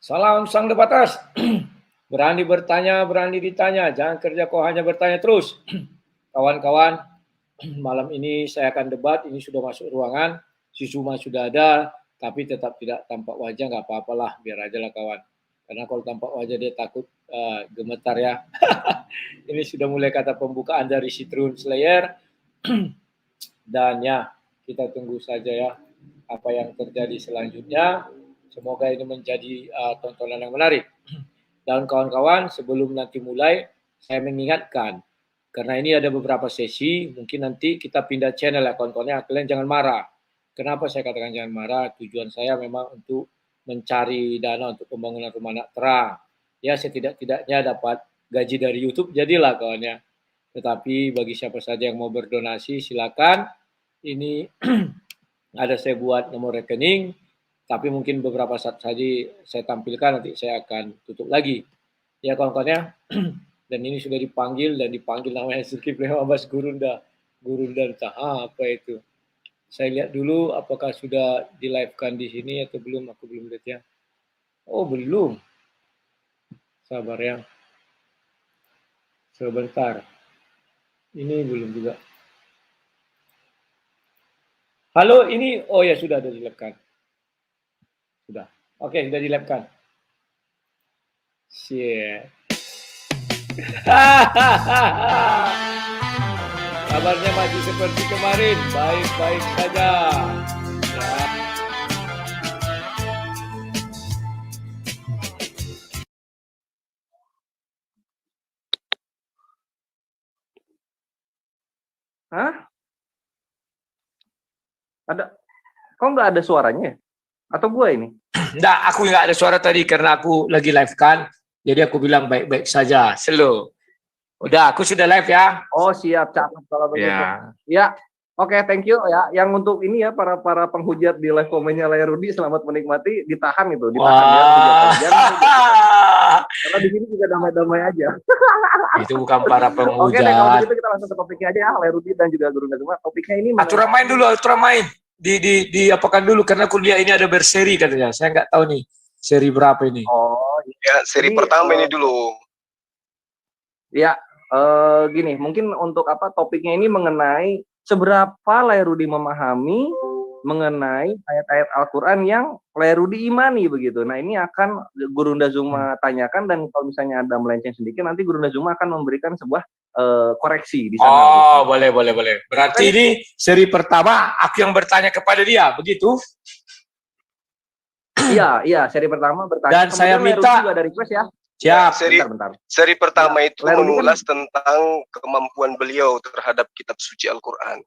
Salam sang debatas. Berani bertanya, berani ditanya. Jangan kerja kau hanya bertanya terus. Kawan-kawan, malam ini saya akan debat. Ini sudah masuk ruangan. Si Suma sudah ada, tapi tetap tidak tampak wajah. Nggak apa-apalah, biar aja lah kawan. Karena kalau tampak wajah dia takut gemetar ya. Ini sudah mulai kata pembukaan dari si Throne Slayer. Dan ya, kita tunggu saja ya apa yang terjadi selanjutnya. Semoga ini menjadi tontonan yang menarik. Dan kawan-kawan, sebelum nanti mulai, saya mengingatkan, karena ini ada beberapa sesi, mungkin nanti kita pindah channel ya kawan-kawannya, kalian jangan marah. Kenapa saya katakan jangan marah? Tujuan saya memang untuk mencari dana untuk pembangunan rumah anak terang. Ya setidak-tidaknya dapat gaji dari YouTube, jadilah kawannya. Tetapi bagi siapa saja yang mau berdonasi, silakan. Ini ada saya buat nomor rekening, tapi mungkin beberapa saat saja saya tampilkan, nanti saya akan tutup lagi. Ya kawan-kawan ya, dan ini sudah dipanggil namanya Zulkifli Abbas Gurunda. Gurunda entah apa itu. Saya lihat dulu apakah sudah di live-kan di sini atau belum, aku belum lihat ya. Oh belum. Sabar ya. Sebentar. Ini belum juga. Halo, ini oh ya sudah ada di live-kan. Sudah. Oke, sudah di live-kan. Shit. Kabarnya masih seperti kemarin, baik-baik saja. Ya. Hah? Ada? Kok nggak ada suaranya? Atau gua ini? Enggak, aku nggak ada suara tadi karena aku lagi live kan. Jadi aku bilang baik-baik saja, slow. Udah, aku sudah live ya. Oh siap, cakep kalau begitu. Ya, oke, thank you ya. Yang untuk ini ya para penghujat di live komennya Layar Rudi, selamat menikmati. Ditahan itu, ditahan ya. Karena di sini juga damai-damai aja. Itu bukan para penghujat. Oke deh, kalau begitu kita langsung ke topiknya aja ya, Layar Rudi dan juga Guru Nazuma. Topiknya ini aturan main dulu, aturan main. Di apakan dulu karena kuliah ini ada berseri katanya. Saya nggak tahu nih seri berapa ini. Oh, ya seri ini, pertama ini dulu. Ya, gini, mungkin untuk apa topiknya ini mengenai seberapa Layar Rudi memahami mengenai ayat-ayat Al-Quran yang Layar Rudi imani begitu. Nah ini akan Guru Nazuma tanyakan, dan kalau misalnya ada melenceng sedikit nanti Guru Nazuma akan memberikan sebuah koreksi di sana. Oh gitu. boleh. Berarti ini seri pertama aku yang bertanya kepada dia, begitu? Iya, seri pertama bertanya. Dan kemudian saya minta juga ada request ya. Siap. Seri pertama ya, itu mengulas tentang kemampuan beliau terhadap kitab suci Al-Quran.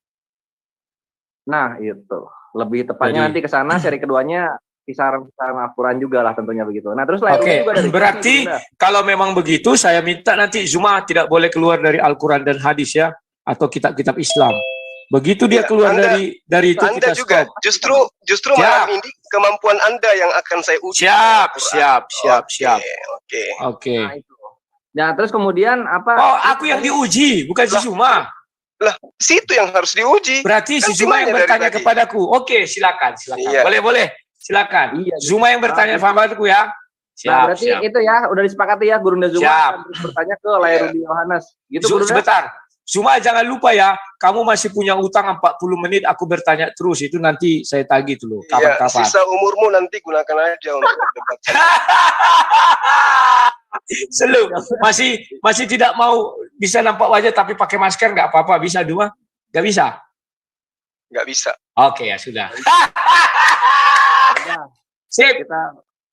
Nah itu lebih tepatnya nanti ke sana. Seri keduanya kisaran Al-Quran juga lah tentunya begitu. Nah terus juga dari berarti kalau memang begitu saya minta nanti Zuma tidak boleh keluar dari Al-Quran dan hadis ya, atau kitab-kitab Islam. Begitu dia keluar dari itu Anda kita juga stop. justru malam ini kemampuan Anda yang akan saya uji. Siap. Oke. Nah terus kemudian apa? Oh aku yang diuji bukan si Zuma. Lah, situ yang harus diuji. Berarti si Zuma yang bertanya kepadaku. Oke, silakan. Iya. Boleh. Silakan. Iya, Zuma yang bertanya kepadaku ya. Siap, berarti itu ya udah disepakati ya, Guru Nazuma akan terus bertanya ke Layar Rudi Yohanes. Gitu Guru. Sebentar. Zuma jangan lupa ya, kamu masih punya utang 40 menit aku bertanya terus, itu nanti saya tagih dulu. Kapan-kapan. Sisa umurmu nanti gunakan aja untuk debat. Selu, masih tidak mau bisa nampak wajah tapi pakai masker nggak apa-apa, bisa Duma? Nggak bisa? Nggak bisa. Oke ya sudah. Sip.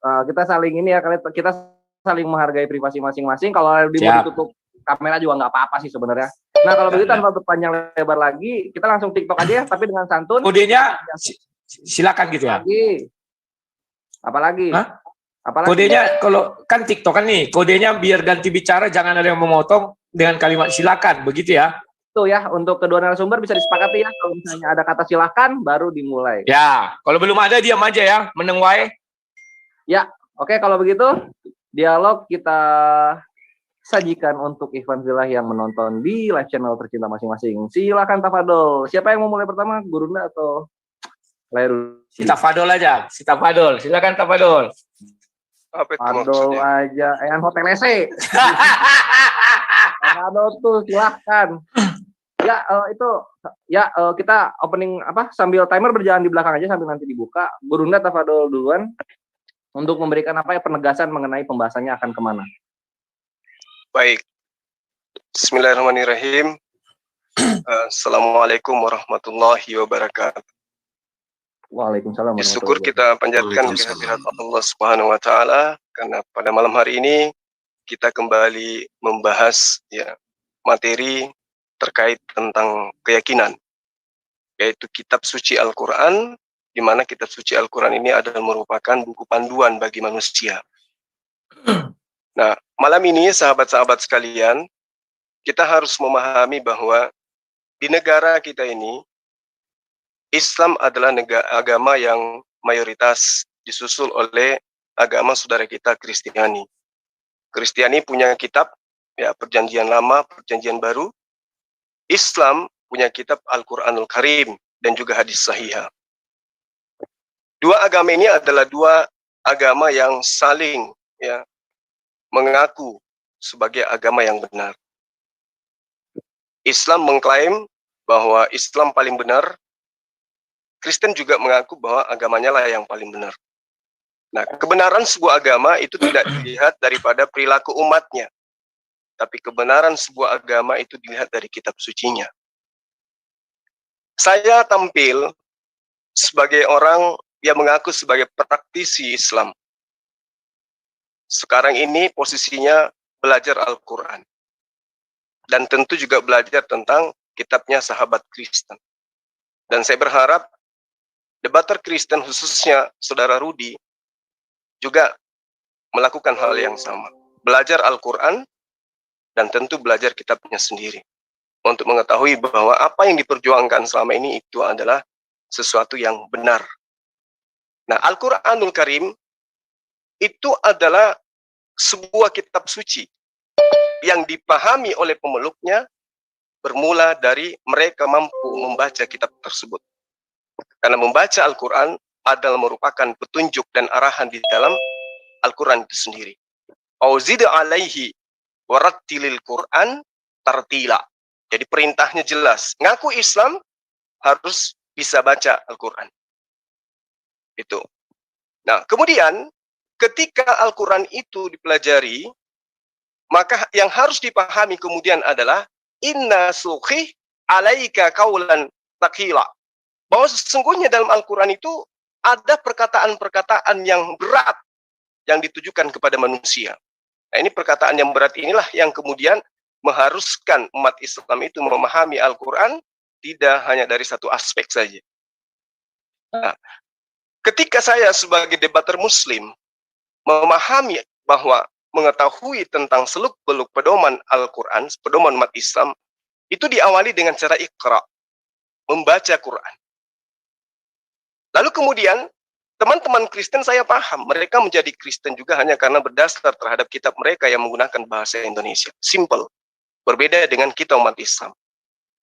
Kita saling ini ya, kita saling menghargai privasi masing-masing. Kalau ditutup kamera juga nggak apa-apa sih sebenarnya. Nah kalau begitu tanpa berpanjang lebar lagi, kita langsung TikTok aja ya, tapi dengan santun. Kodenya silakan gitu ya. Apalagi? Kodenya kalau kan TikTok kan nih, kodenya biar ganti bicara jangan ada yang memotong dengan kalimat silakan, begitu ya. Tuh ya, untuk kedua narasumber bisa disepakati ya, kalau misalnya ada kata silakan baru dimulai. Ya, kalau belum ada diam aja ya, meneng wae. Ya, oke kalau begitu dialog kita sajikan untuk Ikhwan Fillah yang menonton di live channel tercinta masing-masing. Silakan tafadol. Siapa yang mau mulai pertama, Gurunda atau Layar Rudi? Si tafadol aja, si tafadol. Silakan tafadol. Apa itu Adol maksudnya? aja, hotel EC. Adol tuh silahkan. Ya itu ya kita opening apa sambil timer berjalan di belakang aja sambil nanti dibuka. Burunda Tafadol duluan untuk memberikan apa ya penegasan mengenai pembahasannya akan kemana. Baik. Bismillahirrahmanirrahim. Assalamualaikum warahmatullahi wabarakatuh. Waalaikumsalam Syukur warahmatullahi kita panjatkan kehadirat Allah Subhanahu wa taala karena pada malam hari ini kita kembali membahas ya materi terkait tentang keyakinan, yaitu kitab suci Al-Qur'an, di mana kitab suci Al-Qur'an ini adalah merupakan buku panduan bagi manusia. Nah, malam ini sahabat-sahabat sekalian, kita harus memahami bahwa di negara kita ini Islam adalah agama yang mayoritas disusul oleh agama saudara kita Kristiani. Kristiani punya kitab ya Perjanjian Lama, Perjanjian Baru. Islam punya kitab Al-Qur'anul Karim dan juga hadis sahihah. Dua agama ini adalah dua agama yang saling ya mengaku sebagai agama yang benar. Islam mengklaim bahwa Islam paling benar. Kristen juga mengaku bahwa agamanya lah yang paling benar. Nah, kebenaran sebuah agama itu tidak dilihat daripada perilaku umatnya, tapi kebenaran sebuah agama itu dilihat dari kitab sucinya. Saya tampil sebagai orang yang mengaku sebagai praktisi Islam. Sekarang ini posisinya belajar Al-Quran. Dan tentu juga belajar tentang kitabnya sahabat Kristen. Dan saya berharap debater Kristen khususnya Saudara Rudi juga melakukan hal yang sama. Belajar Al-Quran dan tentu belajar kitabnya sendiri. Untuk mengetahui bahwa apa yang diperjuangkan selama ini itu adalah sesuatu yang benar. Nah, Al-Quranul Karim itu adalah sebuah kitab suci yang dipahami oleh pemeluknya bermula dari mereka mampu membaca kitab tersebut. Karena membaca Al-Quran adalah merupakan petunjuk dan arahan di dalam Al-Quran itu sendiri. Auzid alaihi warattilil Quran tartila. Jadi perintahnya jelas. Ngaku Islam harus bisa baca Al-Quran. Itu. Nah, kemudian ketika Al-Quran itu dipelajari, maka yang harus dipahami kemudian adalah inna sukhih alaika kaulan takila. Bahwa sesungguhnya dalam Al-Quran itu ada perkataan-perkataan yang berat yang ditujukan kepada manusia. Nah, ini perkataan yang berat inilah yang kemudian mengharuskan umat Islam itu memahami Al-Quran tidak hanya dari satu aspek saja. Nah, ketika saya sebagai debater Muslim memahami bahwa mengetahui tentang seluk-beluk pedoman Al-Quran, pedoman umat Islam, itu diawali dengan cara Iqra, membaca Quran. Lalu kemudian teman-teman Kristen saya paham, mereka menjadi Kristen juga hanya karena berdasar terhadap kitab mereka yang menggunakan bahasa Indonesia. Simple. Berbeda dengan kita umat Islam.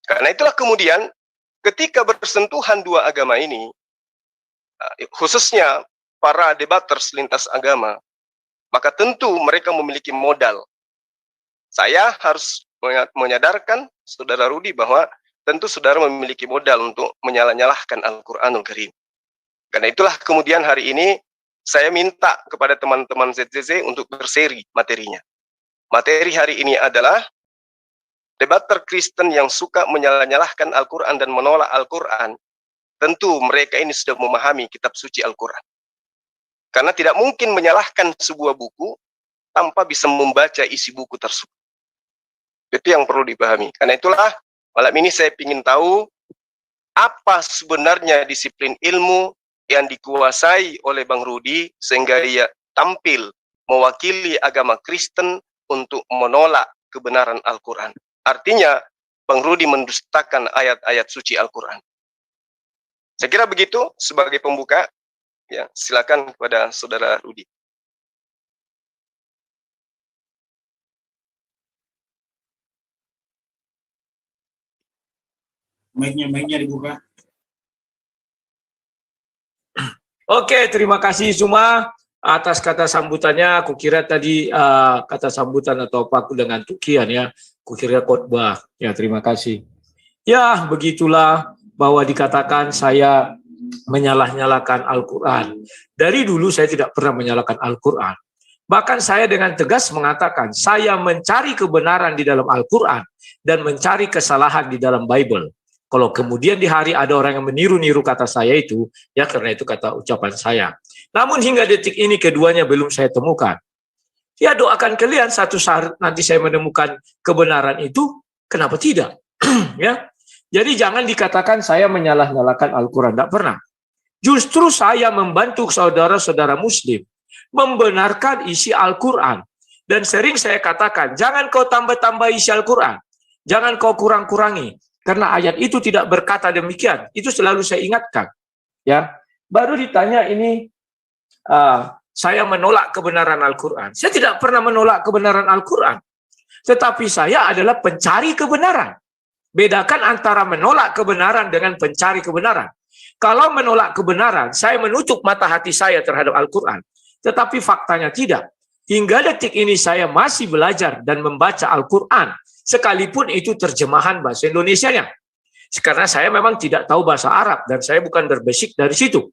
Karena itulah kemudian ketika bersentuhan dua agama ini, khususnya para debaters lintas agama, maka tentu mereka memiliki modal. Saya harus menyadarkan Saudara Rudi bahwa tentu saudara memiliki modal untuk menyalah-nyalahkan Al-Quranul Karim. Karena itulah kemudian hari ini saya minta kepada teman-teman ZZZ untuk berseri materinya. Materi hari ini adalah debater Kristen yang suka menyalah-nyalahkan Al-Quran dan menolak Al-Quran. Tentu mereka ini sudah memahami kitab suci Al-Quran. Karena tidak mungkin menyalahkan sebuah buku tanpa bisa membaca isi buku tersebut. Itu yang perlu dipahami. Karena itulah malam ini saya ingin tahu apa sebenarnya disiplin ilmu yang dikuasai oleh Bang Rudi sehingga ia tampil mewakili agama Kristen untuk menolak kebenaran Al-Quran. Artinya Bang Rudi mendustakan ayat-ayat suci Al-Quran. Saya kira begitu sebagai pembuka. Ya, silakan kepada Saudara Rudi. Mic-nya dibuka. Oke, terima kasih semua. atas kata sambutannya. Aku kira tadi kata sambutan atau apa aku dengan tukian ya. Aku kira khotbah. Ya, terima kasih. Ya, begitulah bahwa dikatakan saya menyalah-nyalakan Al-Quran. Dari dulu saya tidak pernah menyalahkan Al-Quran. Bahkan saya dengan tegas mengatakan saya mencari kebenaran di dalam Al-Quran dan mencari kesalahan di dalam Bible. Kalau kemudian di hari ada orang yang meniru-niru kata saya itu, ya karena itu kata ucapan saya. Namun hingga detik ini keduanya belum saya temukan. Ya, doakan kalian satu saat nanti saya menemukan kebenaran itu, kenapa tidak? Ya. Jadi jangan dikatakan saya menyalah-nyalakan Al-Quran, tidak pernah. Justru saya membantu saudara-saudara Muslim membenarkan isi Al-Quran. Dan sering saya katakan, jangan kau tambah-tambah isi Al-Quran, jangan kau kurang-kurangi. Karena ayat itu tidak berkata demikian. Itu selalu saya ingatkan. Ya, baru ditanya ini, saya menolak kebenaran Al-Quran. Saya tidak pernah menolak kebenaran Al-Quran. Tetapi saya adalah pencari kebenaran. Bedakan antara menolak kebenaran dengan pencari kebenaran. Kalau menolak kebenaran, saya menutup mata hati saya terhadap Al-Quran. Tetapi faktanya tidak. Hingga detik ini saya masih belajar dan membaca Al-Quran. Sekalipun itu terjemahan bahasa Indonesianya. Karena saya memang tidak tahu bahasa Arab dan saya bukan berbasik dari situ.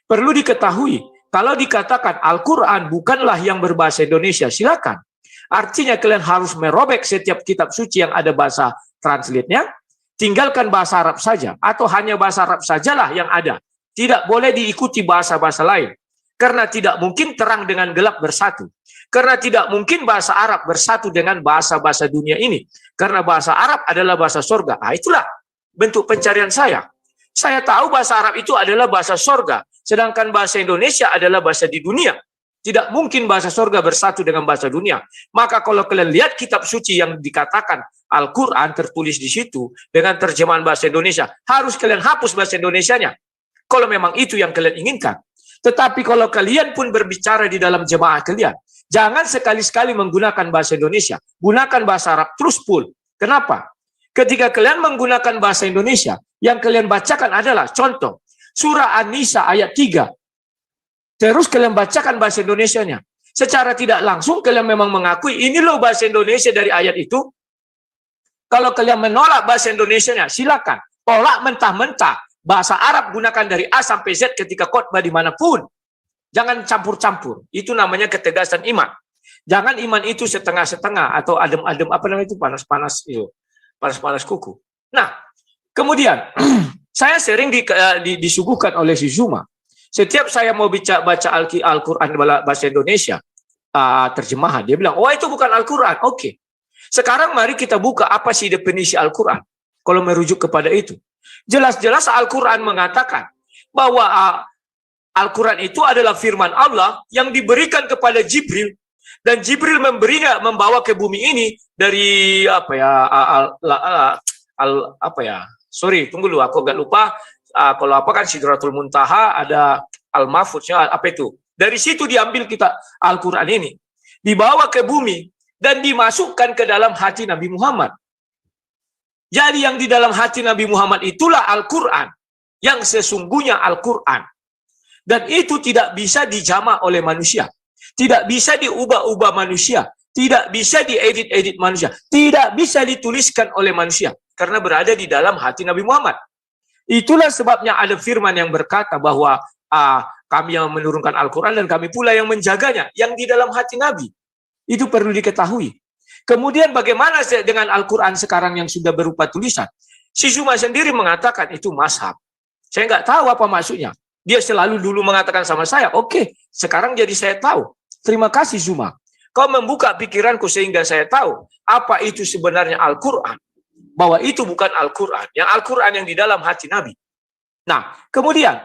Perlu diketahui, kalau dikatakan Al-Quran bukanlah yang berbahasa Indonesia, silakan. Artinya kalian harus merobek setiap kitab suci yang ada bahasa translate-nya, tinggalkan bahasa Arab saja, atau hanya bahasa Arab sajalah yang ada. Tidak boleh diikuti bahasa-bahasa lain. Karena tidak mungkin terang dengan gelap bersatu. Karena tidak mungkin bahasa Arab bersatu dengan bahasa-bahasa dunia ini. Karena bahasa Arab adalah bahasa sorga. Itulah bentuk pencarian saya. Saya tahu bahasa Arab itu adalah bahasa sorga. Sedangkan bahasa Indonesia adalah bahasa di dunia. Tidak mungkin bahasa sorga bersatu dengan bahasa dunia. Maka kalau kalian lihat kitab suci yang dikatakan Al-Quran tertulis di situ dengan terjemahan bahasa Indonesia, harus kalian hapus bahasa Indonesianya. Kalau memang itu yang kalian inginkan. Tetapi kalau kalian pun berbicara di dalam jemaah kalian, jangan sekali-sekali menggunakan bahasa Indonesia. Gunakan bahasa Arab terus full. Kenapa? Ketika kalian menggunakan bahasa Indonesia, yang kalian bacakan adalah contoh, surah An-Nisa ayat 3. Terus kalian bacakan bahasa Indonesianya. Secara tidak langsung kalian memang mengakui, ini loh bahasa Indonesia dari ayat itu. Kalau kalian menolak bahasa Indonesianya, silakan. Tolak mentah-mentah. Bahasa Arab gunakan dari A sampai Z ketika khotbah dimanapun. Jangan campur-campur. Itu namanya ketegasan iman. Jangan iman itu setengah-setengah atau adem-adem, apa namanya itu, panas-panas itu. Panas-panas kuku. Nah, kemudian saya sering disuguhkan oleh si Zuma. Setiap saya mau baca Al-Quran bahasa Indonesia, terjemahan, dia bilang, oh itu bukan Al-Quran. Oke. Sekarang mari kita buka apa sih definisi Al-Quran. Kalau merujuk kepada itu. Jelas-jelas Al-Quran mengatakan bahwa Al-Quran itu adalah firman Allah yang diberikan kepada Jibril, dan Jibril membawa ke bumi ini dari sorry, tunggu dulu, aku agak lupa. Kalau apa kan Sidratul Muntaha, ada Al-Mahfuznya, apa itu? Dari situ diambil kita Al-Quran ini, dibawa ke bumi dan dimasukkan ke dalam hati Nabi Muhammad. Jadi yang di dalam hati Nabi Muhammad itulah Al-Quran, yang sesungguhnya Al-Quran. Dan itu tidak bisa dijamak oleh manusia. Tidak bisa diubah-ubah manusia. Tidak bisa diedit-edit manusia. Tidak bisa dituliskan oleh manusia. Karena berada di dalam hati Nabi Muhammad. Itulah sebabnya ada firman yang berkata bahwa kami yang menurunkan Al-Quran dan kami pula yang menjaganya. Yang di dalam hati Nabi. Itu perlu diketahui. Kemudian bagaimana dengan Al-Quran sekarang yang sudah berupa tulisan? Si Zuma sendiri mengatakan itu mazhab. Saya nggak tahu apa maksudnya. Dia selalu dulu mengatakan sama saya, oke, sekarang jadi saya tahu. Terima kasih Zuma. Kau membuka pikiranku sehingga saya tahu apa itu sebenarnya Al-Quran. Bahwa itu bukan Al-Quran. Yang Al-Quran yang di dalam hati Nabi. Nah, kemudian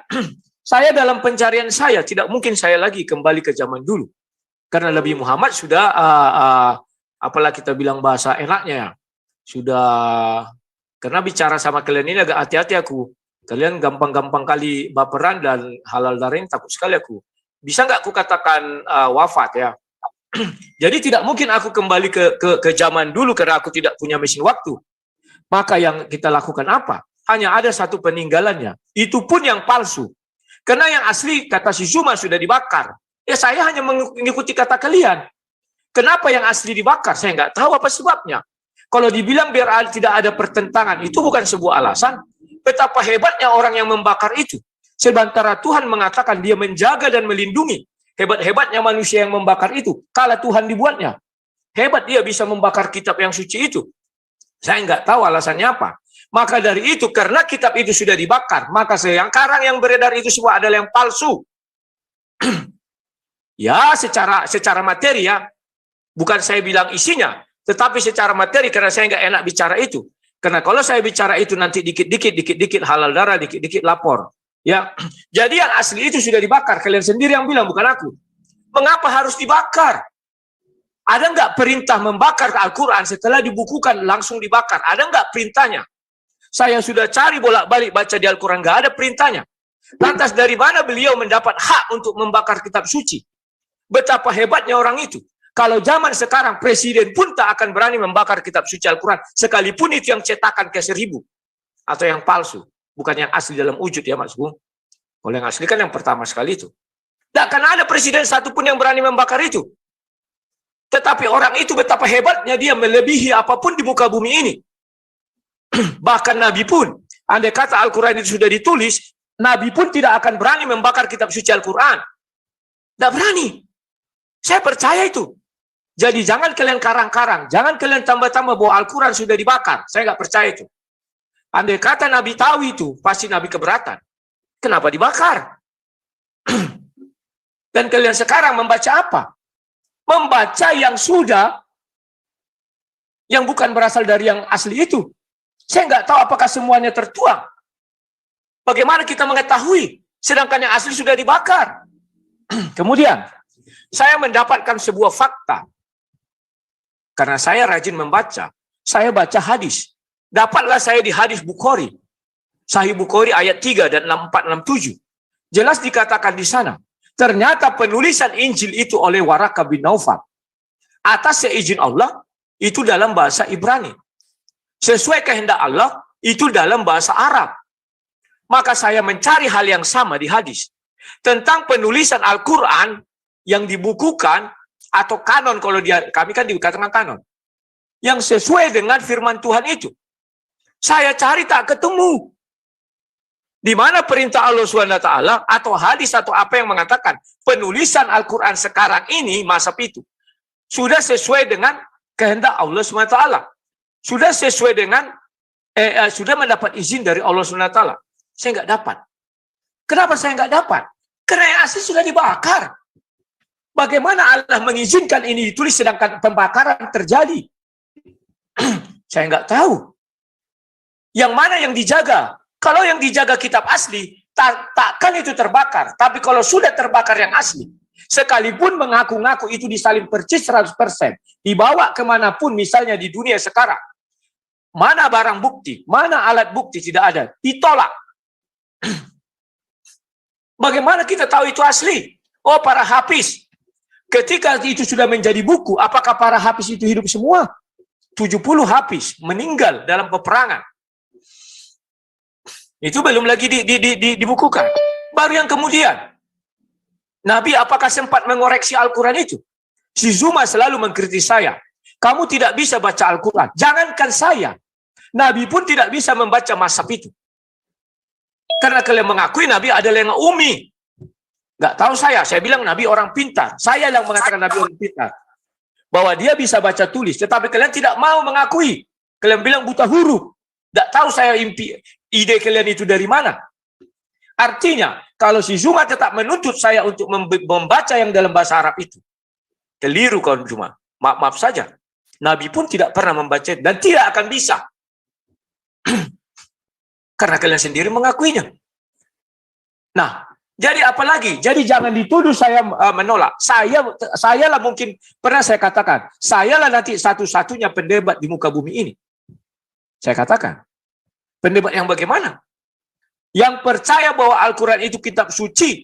saya dalam pencarian saya, tidak mungkin saya lagi kembali ke zaman dulu. Karena Nabi Muhammad sudah apalah kita bilang bahasa enaknya ya. Sudah, karena bicara sama kalian ini agak hati-hati aku. Kalian gampang-gampang kali baperan dan halal darahnya takut sekali aku. Bisa nggak aku katakan wafat ya. Jadi tidak mungkin aku kembali ke zaman dulu karena aku tidak punya mesin waktu. Maka yang kita lakukan apa? Hanya ada satu peninggalannya. Itu pun yang palsu. Karena yang asli kata si Zuma sudah dibakar. Ya saya hanya mengikuti kata kalian. Kenapa yang asli dibakar? Saya nggak tahu apa sebabnya. Kalau dibilang biar tidak ada pertentangan, itu bukan sebuah alasan. Betapa hebatnya orang yang membakar itu. Sementara Tuhan mengatakan dia menjaga dan melindungi. Hebat-hebatnya manusia yang membakar itu. Kala Tuhan dibuatnya. Hebat dia bisa membakar kitab yang suci itu. Saya nggak tahu alasannya apa. Maka dari itu, karena kitab itu sudah dibakar, maka sekarang yang beredar itu semua adalah yang palsu. Ya, secara materi ya, bukan saya bilang isinya, tetapi secara materi, karena saya nggak enak bicara itu. Karena kalau saya bicara itu nanti dikit-dikit halal darah, dikit-dikit lapor. Ya, jadi yang asli itu sudah dibakar. Kalian sendiri yang bilang, bukan aku. Mengapa harus dibakar? Ada nggak perintah membakar Al-Quran setelah dibukukan langsung dibakar? Ada nggak perintahnya? Saya sudah cari bolak-balik baca di Al-Quran, nggak ada perintahnya. Lantas dari mana beliau mendapat hak untuk membakar kitab suci? Betapa hebatnya orang itu. Kalau zaman sekarang presiden pun tak akan berani membakar kitab suci Al-Quran, sekalipun itu yang cetakan ke 1000 atau yang palsu, bukan yang asli dalam wujud ya Mas Bung. Kalau yang asli kan yang pertama sekali itu. Tak akan ada presiden satupun yang berani membakar itu. Tetapi orang itu betapa hebatnya dia melebihi apapun di muka bumi ini. Bahkan Nabi pun, andai kata Al-Quran itu sudah ditulis, Nabi pun tidak akan berani membakar kitab suci Al-Quran. Tidak berani. Saya percaya itu. Jadi jangan kalian karang-karang, jangan kalian tambah-tambah bahwa Al-Quran sudah dibakar. Saya nggak percaya itu. Andai kata Nabi tahu itu, pasti Nabi keberatan. Kenapa dibakar? Dan kalian sekarang membaca apa? Membaca yang sudah, yang bukan berasal dari yang asli itu. Saya nggak tahu apakah semuanya tertuang. Bagaimana kita mengetahui, sedangkan yang asli sudah dibakar. Kemudian, saya mendapatkan sebuah fakta. Karena saya rajin membaca, saya baca hadis. Dapatlah saya di hadis Bukhari. Sahih Bukhari ayat 3 dan 6467. Jelas dikatakan di sana, ternyata penulisan Injil itu oleh Waraqah bin Naufal atas seizin Allah itu dalam bahasa Ibrani. Sesuai kehendak Allah itu dalam bahasa Arab. Maka saya mencari hal yang sama di hadis tentang penulisan Al-Quran yang dibukukan atau kanon, kalau kami kan dikatakan kanon, yang sesuai dengan firman Tuhan itu. Saya cari tak ketemu. Di mana perintah Allah SWT atau hadis atau apa yang mengatakan penulisan Al-Quran sekarang ini masa itu sudah sesuai dengan kehendak Allah SWT. Sudah sesuai dengan sudah mendapat izin dari Allah SWT. Saya nggak dapat. Kenapa saya nggak dapat? Karena yang asli sudah dibakar. Bagaimana Allah mengizinkan ini ditulis sedangkan pembakaran terjadi? Saya nggak tahu. Yang mana yang dijaga? Kalau yang dijaga kitab asli, takkan itu terbakar. Tapi kalau sudah terbakar yang asli, sekalipun mengaku-ngaku itu disalin percis 100%, dibawa kemanapun misalnya di dunia sekarang, mana barang bukti, mana alat bukti, tidak ada, ditolak. Bagaimana kita tahu itu asli? Oh, para hafiz. Ketika itu sudah menjadi buku, apakah para hafiz itu hidup semua? 70 hafiz meninggal dalam peperangan. Itu belum lagi dibukukan. Baru yang kemudian, Nabi apakah sempat mengoreksi Al-Quran itu? Si Zuma selalu mengkritik saya. Kamu tidak bisa baca Al-Quran. Jangankan saya. Nabi pun tidak bisa membaca mashaf itu. Karena kalian mengakui Nabi adalah yang umi. Nggak tahu saya bilang Nabi orang pintar. Saya yang mengatakan Nabi orang pintar. Bahwa dia bisa baca tulis. Tetapi kalian tidak mau mengakui. Kalian bilang buta huruf. Nggak tahu saya ide kalian itu dari mana. Artinya, kalau si Zuma tetap menuntut saya untuk membaca yang dalam bahasa Arab itu. Keliru kawan Zuma. Maaf saja. Nabi pun tidak pernah membaca dan tidak akan bisa. Karena kalian sendiri mengakuinya. Nah, jadi apalagi? Jadi jangan dituduh saya menolak. Saya lah mungkin pernah saya katakan, saya lah nanti satu-satunya pendebat di muka bumi ini. Saya katakan, pendebat yang bagaimana? Yang percaya bahwa Al-Quran itu kitab suci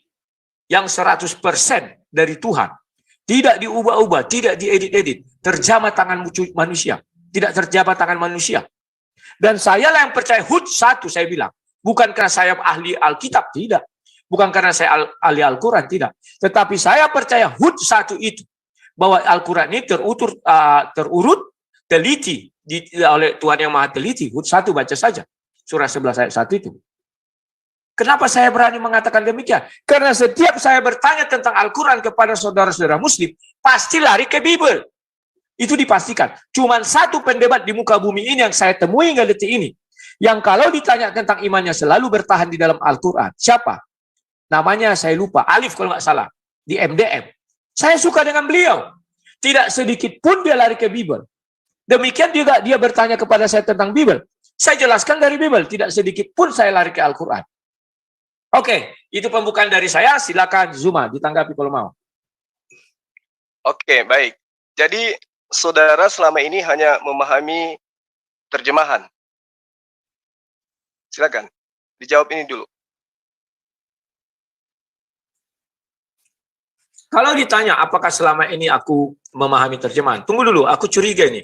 yang 100% dari Tuhan. Tidak diubah-ubah, tidak diedit-edit. Terjamah tangan manusia. Tidak terjamah tangan manusia. Dan saya lah yang percaya satu saya bilang. Bukan karena saya ahli Alkitab, tidak. Bukan karena saya ahli Al-Quran, tidak. Tetapi saya percaya Hud 1 itu, bahwa Al-Quran ini terurut, teliti oleh Tuhan yang Maha Teliti. Hud 1 baca saja. Surah 11 ayat 1 itu. Kenapa saya berani mengatakan demikian? Karena setiap saya bertanya tentang Al-Quran kepada saudara-saudara muslim, pasti lari ke Bible. Itu dipastikan. Cuman satu pendebat di muka bumi ini yang saya temui hingga detik ini, yang kalau ditanya tentang imannya selalu bertahan di dalam Al-Quran. Siapa? Namanya saya lupa. Alif kalau nggak salah. Di MDM. Saya suka dengan beliau. Tidak sedikit pun dia lari ke Bible. Demikian juga dia bertanya kepada saya tentang Bible. Saya jelaskan dari Bible. Tidak sedikit pun saya lari ke Al-Quran. Oke, itu pembukaan dari saya. Silakan Zuma ditanggapi kalau mau. Oke, baik. Jadi saudara selama ini hanya memahami terjemahan. Silakan dijawab ini dulu. Kalau ditanya apakah selama ini aku memahami terjemahan, tunggu dulu, aku curiga ini.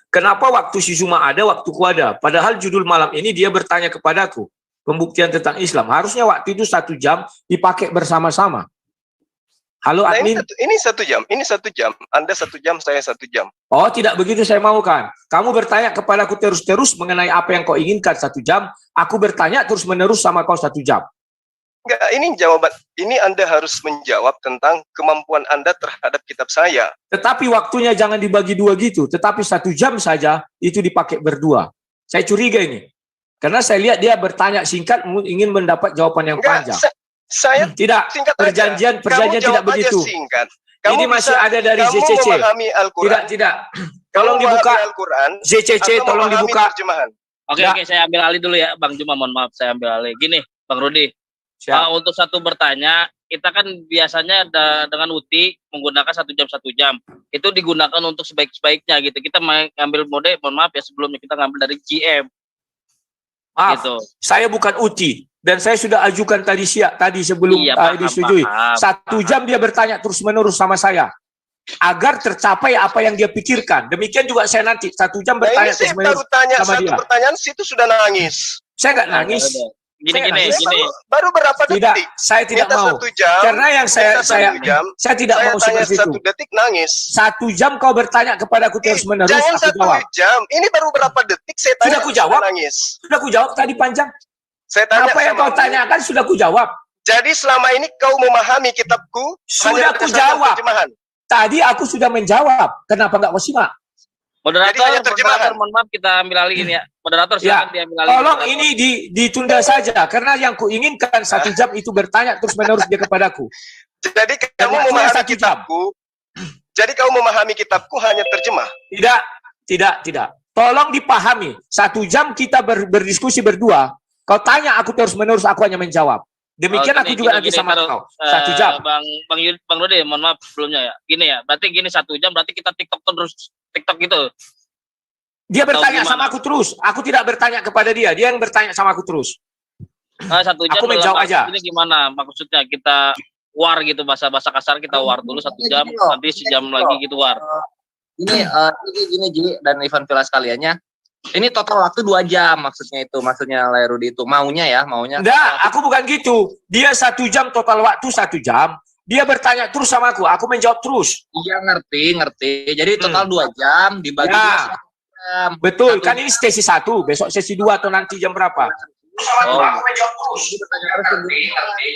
Kenapa waktu si Zuma ada, waktuku ada? Padahal judul malam ini dia bertanya kepadaku. Pembuktian tentang Islam. Harusnya waktu itu 1 jam dipakai bersama-sama. Halo Nah, admin. ini 1 jam. Ini 1 jam. Anda 1 jam, saya 1 jam. Oh, tidak begitu saya mau kan. Kamu bertanya kepadaku terus-terus mengenai apa yang kau inginkan 1 jam. Aku bertanya terus-menerus sama kau 1 jam. Enggak, ini jawaban. Ini Anda harus menjawab tentang kemampuan Anda terhadap kitab saya. Tetapi waktunya jangan dibagi 2 gitu. Tetapi 1 jam saja itu dipakai berdua. Saya curiga ini. Karena saya lihat dia bertanya singkat, ingin mendapat jawaban yang Enggak, panjang. saya Tidak, singkat perjanjian aja. Kamu tidak jawab aja begitu. singkat. Ini masih ada dari kamu ZCC. memahami Al-Quran. Tidak. Tolong Kamu dibuka memahami Al-Quran. ZCC, atau tolong memahami dibuka. terjemahan. Oke, saya ambil alih dulu ya, Bang Juma. Mohon maaf, saya ambil alih. Gini, Bang Rudi. Untuk satu bertanya, kita kan biasanya dengan UTI menggunakan 1 jam 1 jam. Itu digunakan untuk sebaik-baiknya gitu. Kita ngambil mode, mohon maaf ya, sebelumnya kita ngambil dari GM. Maaf, Gitu. saya bukan UTI dan saya sudah ajukan tadi sebelum disetujui. 1 jam dia bertanya terus-menerus sama saya agar tercapai apa yang dia pikirkan. Demikian juga saya nanti 1 jam Nah, bertanya ini saya terus-menerus baru tanya sama satu dia. pertanyaan, situ sudah nangis. Saya nggak nangis. Gini. Baru berapa Tidak, detik? saya tidak Minta mau. 1 jam. Karena yang saya tidak Saya mau tanya seperti 1 itu. detik nangis. 1 jam kau bertanya kepadaku terus-menerus, Jangan aku 1 jawab. jam. Ini baru berapa detik saya tanya. Sudah ku jawab. Nangis. Sudah ku jawab tadi panjang. Saya tanya Apa yang sama kau tanyakan sudah ku jawab. Jadi selama ini kau memahami kitabku Sudah hanya ku berdasarkan jawab. terjemahan. Tadi aku sudah menjawab. Kenapa nggak kau simak? Moderator, mohon maaf, kita ambil alih ini ya. Moderator, silakan diambil alih. Tolong ini ditunda saja. Karena yang kuinginkan 1 jam itu bertanya terus-menerus dia kepadaku. Jadi kamu waktunya memahami 1 jam. kitabku. Jadi kamu memahami kitabku hanya terjemah. Tidak. Tolong dipahami. 1 jam kita berdiskusi berdua. Kau tanya aku terus-menerus, aku hanya menjawab. Demikian aku juga nanti sama kau. 1 jam. Bang Rudi, mohon maaf sebelumnya ya. Gini ya, berarti gini 1 jam, berarti kita TikTok gitu. Dia Atau bertanya gimana? sama aku terus. Aku tidak bertanya kepada dia. Dia yang bertanya sama aku terus. 1 jam. Aku menjawab aja. Ini gimana maksudnya? Kita war gitu, bahasa kasar kita war dulu 1 jam, nanti sejam lagi gitu war. Gini Ji dan Ivan Villa sekaliannya. Ini total waktu 2 jam maksudnya Lairudi itu maunya. Enggak, aku bukan gitu. Dia 1 jam total waktu 1 jam. Dia bertanya terus sama aku menjawab terus. Iya ngerti. Jadi total 2 jam dibagi Ya. 1 jam. Betul, kan ini sesi 1, besok sesi 2 atau nanti jam berapa? Oh. Aku menjawab terus. Ngerti.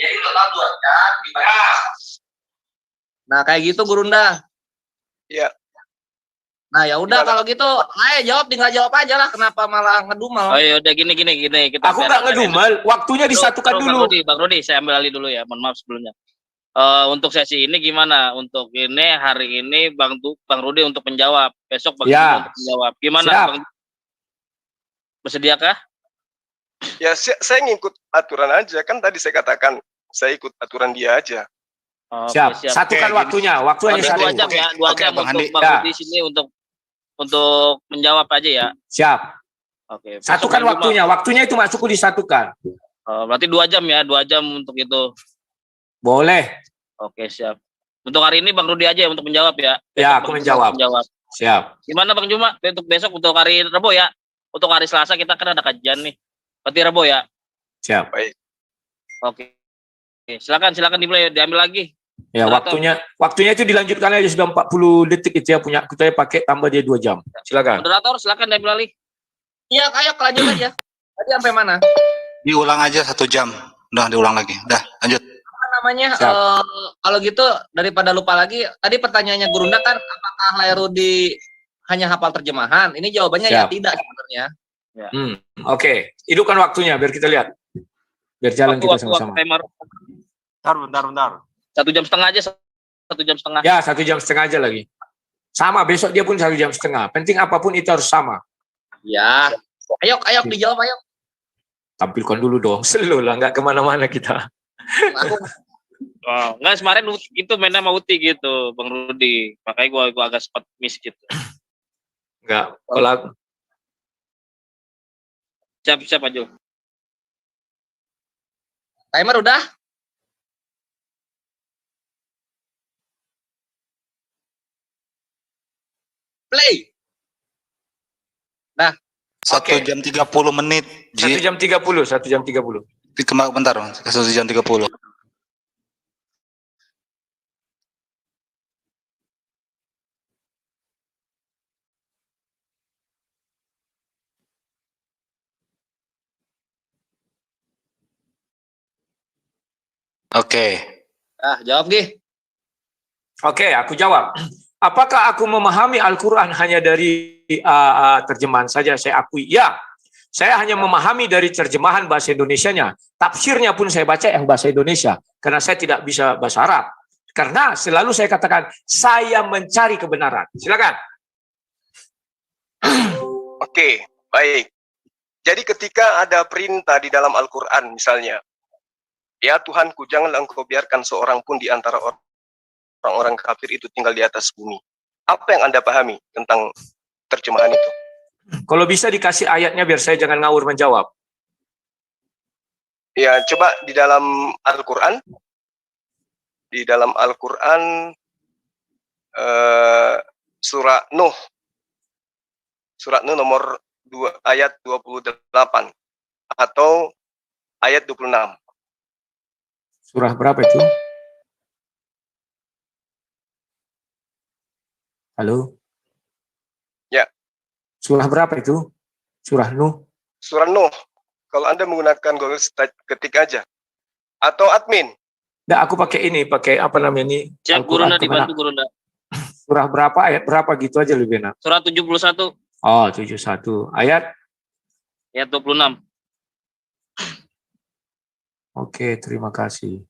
Jadi total 2 jam dibagi. Nah kayak gitu Gurunda. Iya. Nah ya udah kalau gitu, ayo tinggal jawab aja lah. Kenapa malah ngedumel? Oh ya udah gini kita. Aku nggak ngedumel, waktunya disatukan dulu. Bang Rudi, saya ambil alih dulu ya. Mohon maaf sebelumnya. Untuk sesi ini gimana? Untuk ini hari ini Bang Rudi untuk menjawab, besok Bang Juma untuk menjawab. Gimana Siap. Bang? Bersediakah? Ya saya ngikut aturan aja. Kan tadi saya katakan saya ikut aturan dia aja. Oke, Siap. Satukan waktunya. Waktu hanya 2 1. jam ya, 2 jam Bang untuk Andi. Bang Rudi sini untuk menjawab aja ya. Siap. Oke. besok Satukan Bang Juma. waktunya. Waktunya itu masukku disatukan. Berarti 2 jam ya, 2 jam untuk itu. Boleh. Oke, siap. Untuk hari ini Bang Rudi aja untuk menjawab ya. Ya, Besok aku Bang Juma menjawab. Siap. Gimana Bang Juma? Untuk besok, untuk hari Rabu ya. Untuk hari Selasa kita kan ada kajian nih. Berarti Rabu ya. Siap. Oke. Silakan dimulai, diambil lagi. Ya, Moderator. waktunya itu dilanjutkan aja, sudah 40 detik itu ya, punya aku tadi pakai tambah dia 2 jam. Silakan. Moderator, silakan diambil alih. Iya, ayo lanjut aja. Tadi sampai mana? Diulang aja 1 jam. Udah diulang lagi. Udah, lanjut. Apa namanya? Siap. Kalau gitu daripada lupa lagi, tadi pertanyaannya Gurunda kan, apakah Lairudi hanya hafal terjemahan? Ini jawabannya ya Siap. tidak sebenarnya. Oke. Hidupkan waktunya biar kita lihat. Biar jalan kita sama-sama. Timer. Bentar. 1 jam setengah aja, 1 jam setengah. Ya, 1 jam setengah aja lagi. Sama, besok dia pun 1 jam setengah. Penting apapun itu harus sama. Ya. Ayo dijawab, ayo. Tampilkan dulu dong. Slow lah, nggak kemana-mana kita. Aku Oh, enggak, kemarin itu mainnya sama Uti gitu, Bang Rudi. Makanya gua agak sempat miss gitu. Nggak. Kalau Siap aja. timer udah? Play. 1 jam 30 menit. 1 jam 30, 1 jam 30. Bentar, 1 jam 30. Oke. Jawab Gih. Oke, aku jawab. Apakah aku memahami Al-Quran hanya dari terjemahan saja? Saya akui, ya. Saya hanya memahami dari terjemahan bahasa Indonesianya. Tafsirnya pun saya baca yang bahasa Indonesia. Karena saya tidak bisa bahasa Arab. Karena selalu saya katakan, saya mencari kebenaran. Silakan. Oke, baik. Jadi ketika ada perintah di dalam Al-Quran misalnya, ya Tuhanku, janganlah engkau biarkan seorang pun di antara orang-orang kafir itu tinggal di atas bumi. Apa yang Anda pahami tentang terjemahan itu? Kalau bisa dikasih ayatnya biar saya jangan ngawur menjawab. Ya, coba di dalam Al-Quran. Di dalam Al-Quran surah Nuh. Surat Nuh nomor 2 ayat 28 atau ayat 26. Surah berapa itu? Halo? Ya. Surah berapa itu? Surah Nuh? Surah Nuh. Kalau Anda menggunakan Google, ketik aja. Atau admin. Nggak, aku pakai ini, pakai apa namanya ini? Siap, Gurunda, dibantu Gurunda. Surah berapa, ayat berapa gitu aja lebih enak. Surah 71. Oh, 71. Ayat? Ayat 26. Oke, terima kasih.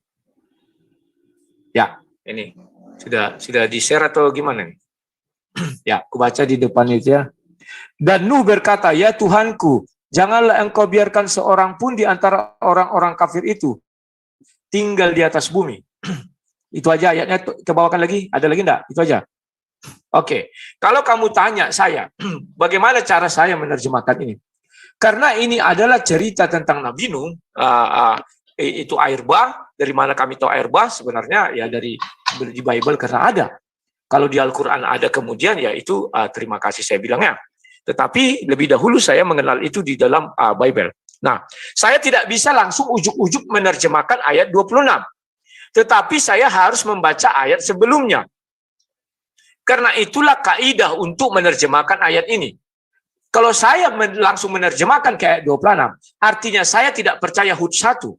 Ya, ini. Sudah di-share atau gimana nih? Ya, aku baca di depan itu ya. Dan Nuh berkata, ya Tuhanku, janganlah engkau biarkan seorang pun di antara orang-orang kafir itu tinggal di atas bumi. Itu aja ayatnya, kita bawakan lagi. Ada lagi enggak? Itu aja. Oke, kalau kamu tanya saya, bagaimana cara saya menerjemahkan ini? Karena ini adalah cerita tentang Nabi Nuh, itu air bah. Dari mana kami tahu air bah? Sebenarnya ya dari di Bible karena ada. Kalau di Al-Quran ada kemudian ya itu terima kasih saya bilangnya. Tetapi lebih dahulu saya mengenal itu di dalam Bible. Nah, saya tidak bisa langsung ujuk-ujuk menerjemahkan ayat 26. Tetapi saya harus membaca ayat sebelumnya. Karena itulah kaidah untuk menerjemahkan ayat ini. Kalau saya langsung menerjemahkan ke ayat 26, artinya saya tidak percaya HUT 1.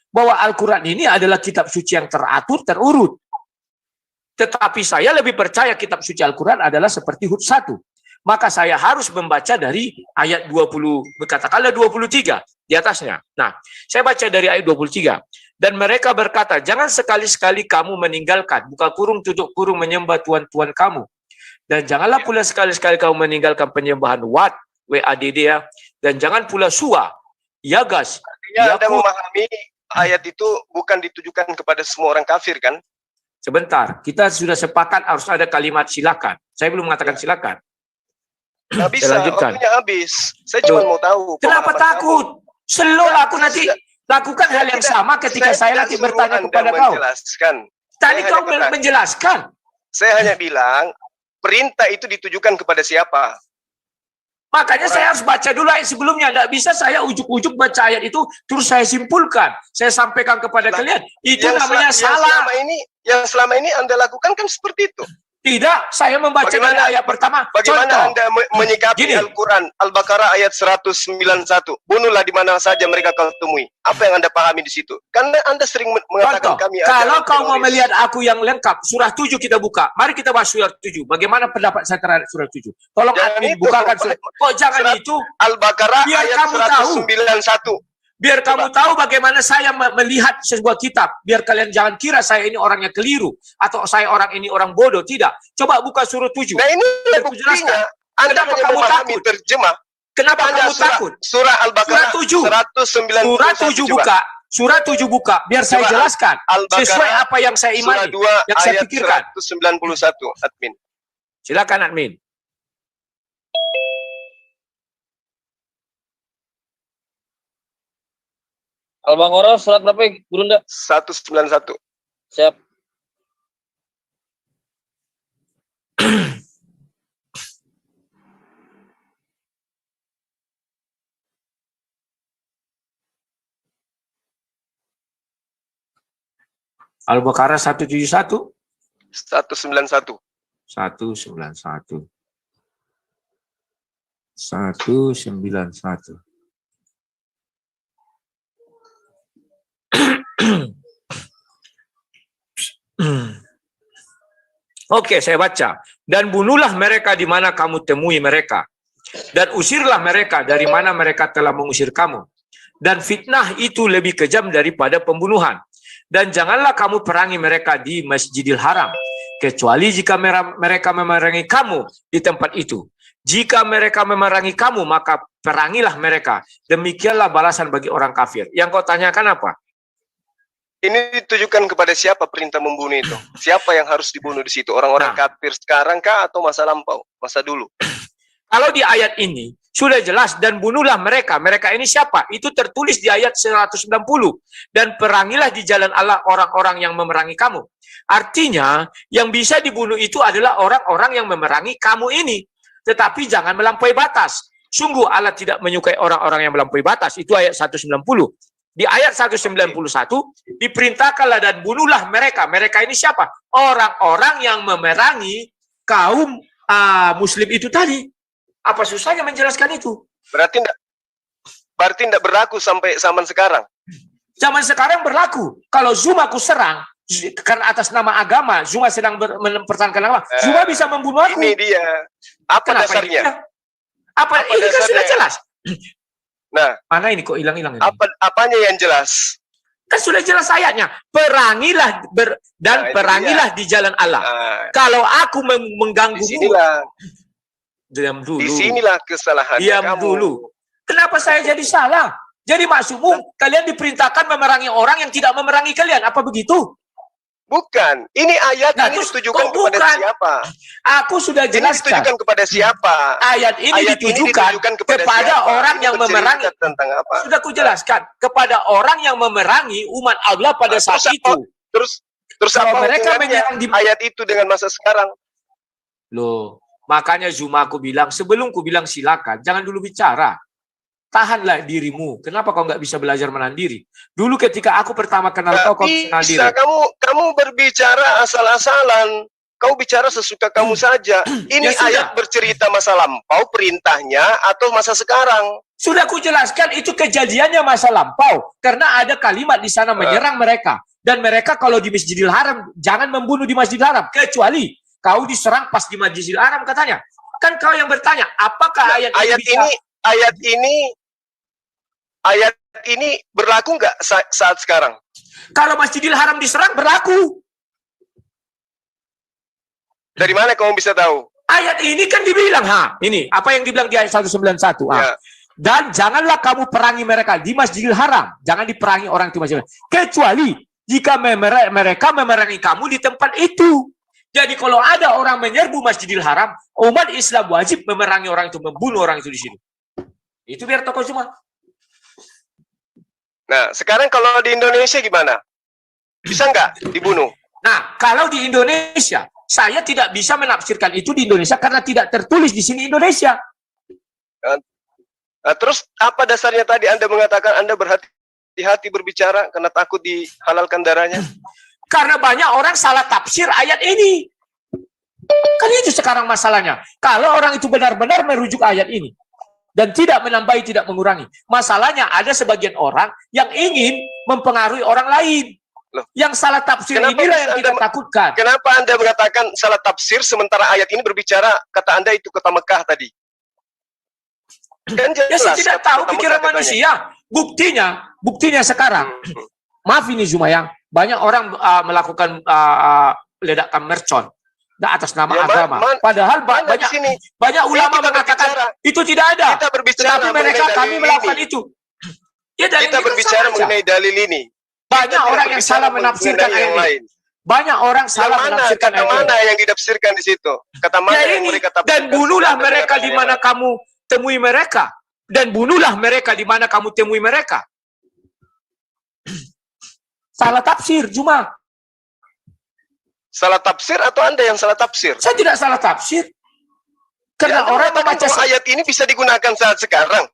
Bahwa Al-Quran ini adalah kitab suci yang teratur, terurut. Tetapi saya lebih percaya kitab suci Al-Quran adalah seperti HUT 1. Maka saya harus membaca dari ayat 20, katakanlah 23 di atasnya. Nah, saya baca dari ayat 23. Dan mereka berkata, jangan sekali-sekali kamu meninggalkan, buka kurung tutup kurung menyembah tuan-tuan kamu. Dan janganlah pula sekali-sekali kamu meninggalkan penyembahan Wat, WADD ya. Dan jangan pula Suwa, Yagas. Artinya Anda memahami ayat itu bukan ditujukan kepada semua orang kafir kan? Sebentar, kita sudah sepakat harus ada kalimat silakan. Saya belum mengatakan silakan. Nggak bisa, waktunya habis. Saya cuma mau tahu. Kenapa takut? Slow aku nanti lakukan hal yang sama ketika saya nanti bertanya kepada kau. Tadi kau menjelaskan. Saya hanya bilang, perintah itu ditujukan kepada siapa? Makanya saya harus baca dulu ayat sebelumnya. Tidak bisa saya ujuk-ujuk baca ayat itu, terus saya simpulkan. Saya sampaikan kepada kalian. Itu namanya salah. Yang selama ini Anda lakukan kan seperti itu. Tidak, saya membaca dari ayat pertama. Bagaimana Contoh. Anda menyikapi Al-Quran, Al-Baqarah ayat 191. Bunuhlah di mana saja mereka kau temui. Apa yang Anda pahami di situ? Karena Anda sering mengatakan kami kalau kau mau melihat aku yang lengkap, surah 7 kita buka. Mari kita bahas surah 7. Bagaimana pendapat saya terhadap surah 7? Tolong admin bukakan surah. Kok jangan itu? Al-Baqarah ayat 191. Biar kamu tahu bagaimana saya melihat sebuah kitab. Biar kalian jangan kira saya ini orangnya keliru. Atau saya orang ini orang bodoh. Tidak. Coba buka surah 7. Nah ini buktinya. Anda kenapa kamu takut? Terjemah. Kenapa kamu takut? Surah Al-Baqarah 191. Surah 7 buka. Surah 7 buka. Biar saya jelaskan. Sesuai apa yang saya imani. Yang saya pikirkan. 191. Admin. Silakan admin. Al-Baqarah surat berapa, Gurunda? 191. Siap. Al-Baqarah 171. 191. 191. 191. Oke, saya baca. Dan bunuhlah mereka di mana kamu temui mereka. Dan usirlah mereka dari mana mereka telah mengusir kamu. Dan fitnah itu lebih kejam daripada pembunuhan. Dan janganlah kamu perangi mereka di Masjidil Haram. Kecuali jika mereka memerangi kamu di tempat itu. Jika mereka memerangi kamu, maka perangilah mereka. Demikianlah balasan bagi orang kafir. Yang kau tanyakan apa? Ini ditujukan kepada siapa perintah membunuh itu? Siapa yang harus dibunuh di situ? Orang-orang kafir sekarang kah atau masa lampau? Masa dulu? Kalau di ayat ini sudah jelas, dan bunuhlah mereka. Mereka ini siapa? Itu tertulis di ayat 190. Dan perangilah di jalan Allah orang-orang yang memerangi kamu. Artinya, yang bisa dibunuh itu adalah orang-orang yang memerangi kamu ini. Tetapi jangan melampaui batas. Sungguh Allah tidak menyukai orang-orang yang melampaui batas. Itu ayat 190. Di ayat 191, diperintahkanlah dan bunuhlah mereka. Mereka ini siapa? Orang-orang yang memerangi kaum muslim itu tadi. Apa susahnya menjelaskan itu? Berarti tidak berlaku sampai zaman sekarang. Zaman sekarang berlaku. Kalau Zuma aku serang, karena atas nama agama, Zuma sedang mempertahankan agama, Zuma bisa membunuh aku. Ini dia. Apa dasarnya? Ini kan sudah jelas. Nah, mana ini kok hilang-hilang ini? Apanya yang jelas? Kan sudah jelas ayatnya. Perangilah perangilah di jalan Allah. Kalau aku mengganggu, diam dulu. Di sinilah kesalahan kamu. Dulu. Kenapa saya jadi salah? Jadi maksudmu kalian diperintahkan memerangi orang yang tidak memerangi kalian? Apa begitu? Bukan. Ini ayat ini ditujukan kepada siapa? Aku sudah jelaskan. Ini ditujukan kepada siapa? Ayat ini ditujukan kepada orang yang memerangi. Tentang apa? Sudah kujelaskan. Kepada orang yang memerangi umat Allah pada saat itu. Terus apa mereka menyerang ayat itu dengan masa sekarang? Loh, makanya Zuma aku bilang, sebelum ku bilang silakan, jangan dulu bicara. Tahanlah dirimu. Kenapa kau nggak bisa belajar menahan diri? Dulu ketika aku pertama kenal kau menahan diri. Kamu berbicara asal-asalan. Kau bicara sesuka kamu saja. Ini ayat bercerita masa lampau, perintahnya atau masa sekarang. Sudah aku jelaskan itu kejadiannya masa lampau. Karena ada kalimat di sana menyerang mereka. Dan mereka kalau di Masjidil Haram, jangan membunuh di Masjidil Haram. Kecuali kau diserang pas di Masjidil Haram katanya. Kan kau yang bertanya, apakah ayat ini berlaku nggak saat sekarang? Kalau Masjidil Haram diserang berlaku. Dari mana kamu bisa tahu? Ayat ini kan dibilang, ini apa yang dibilang di ayat 191. Ya. Dan janganlah kamu perangi mereka di Masjidil Haram. Jangan diperangi orang di Masjidil Haram. Kecuali jika mereka memerangi kamu di tempat itu. Jadi kalau ada orang menyerbu Masjidil Haram, umat Islam wajib memerangi orang itu, membunuh orang itu di sini. Itu biar tokoh cuma. Nah, sekarang kalau di Indonesia gimana? Bisa nggak dibunuh? Nah, kalau di Indonesia, saya tidak bisa menafsirkan itu di Indonesia karena tidak tertulis di sini Indonesia. Nah, terus apa dasarnya tadi Anda mengatakan Anda berhati-hati berbicara karena takut dihalalkan darahnya? Karena banyak orang salah tafsir ayat ini. Kan itu sekarang masalahnya. Kalau orang itu benar-benar merujuk ayat ini dan tidak menambahi, tidak mengurangi. Masalahnya ada sebagian orang yang ingin mempengaruhi orang lain. Loh, yang salah tafsir kenapa inilah yang kita Anda takutkan. Kenapa Anda mengatakan salah tafsir sementara ayat ini berbicara kata Anda itu kota Mekah tadi? Kan jelas, Ya saya tidak tahu kota pikiran Mekah manusia. Buktinya sekarang. Maaf ini Zumayang, banyak orang melakukan ledakan mercon atas nama Ya, agama. Padahal mana di banyak sini? ulama Kita mengatakan berbicara. itu tidak ada. Kita berbicara Tetapi mereka mengenai kami dalil melakukan ini. itu. Ya, dalil Kita ini berbicara sama aja. mengenai dalil ini. Banyak Kita orang tidak yang salah berbicara menafsirkan mengenai ayat yang ini. lain. Banyak orang salah menafsirkan Kata ayat ini. mana yang ditafsirkan di situ? Kata mana Ya yang ini, mereka dan tafsirkan? bunuhlah Anda mereka mengatakan di yang mana lain. kamu temui mereka. Dan bunuhlah mereka di mana kamu temui mereka. Salah tafsir, cuma. Salah tafsir atau Anda yang salah tafsir? Saya tidak salah tafsir. Karena Anda orang mengatakan membaca bahwa ayat ini bisa digunakan saat sekarang.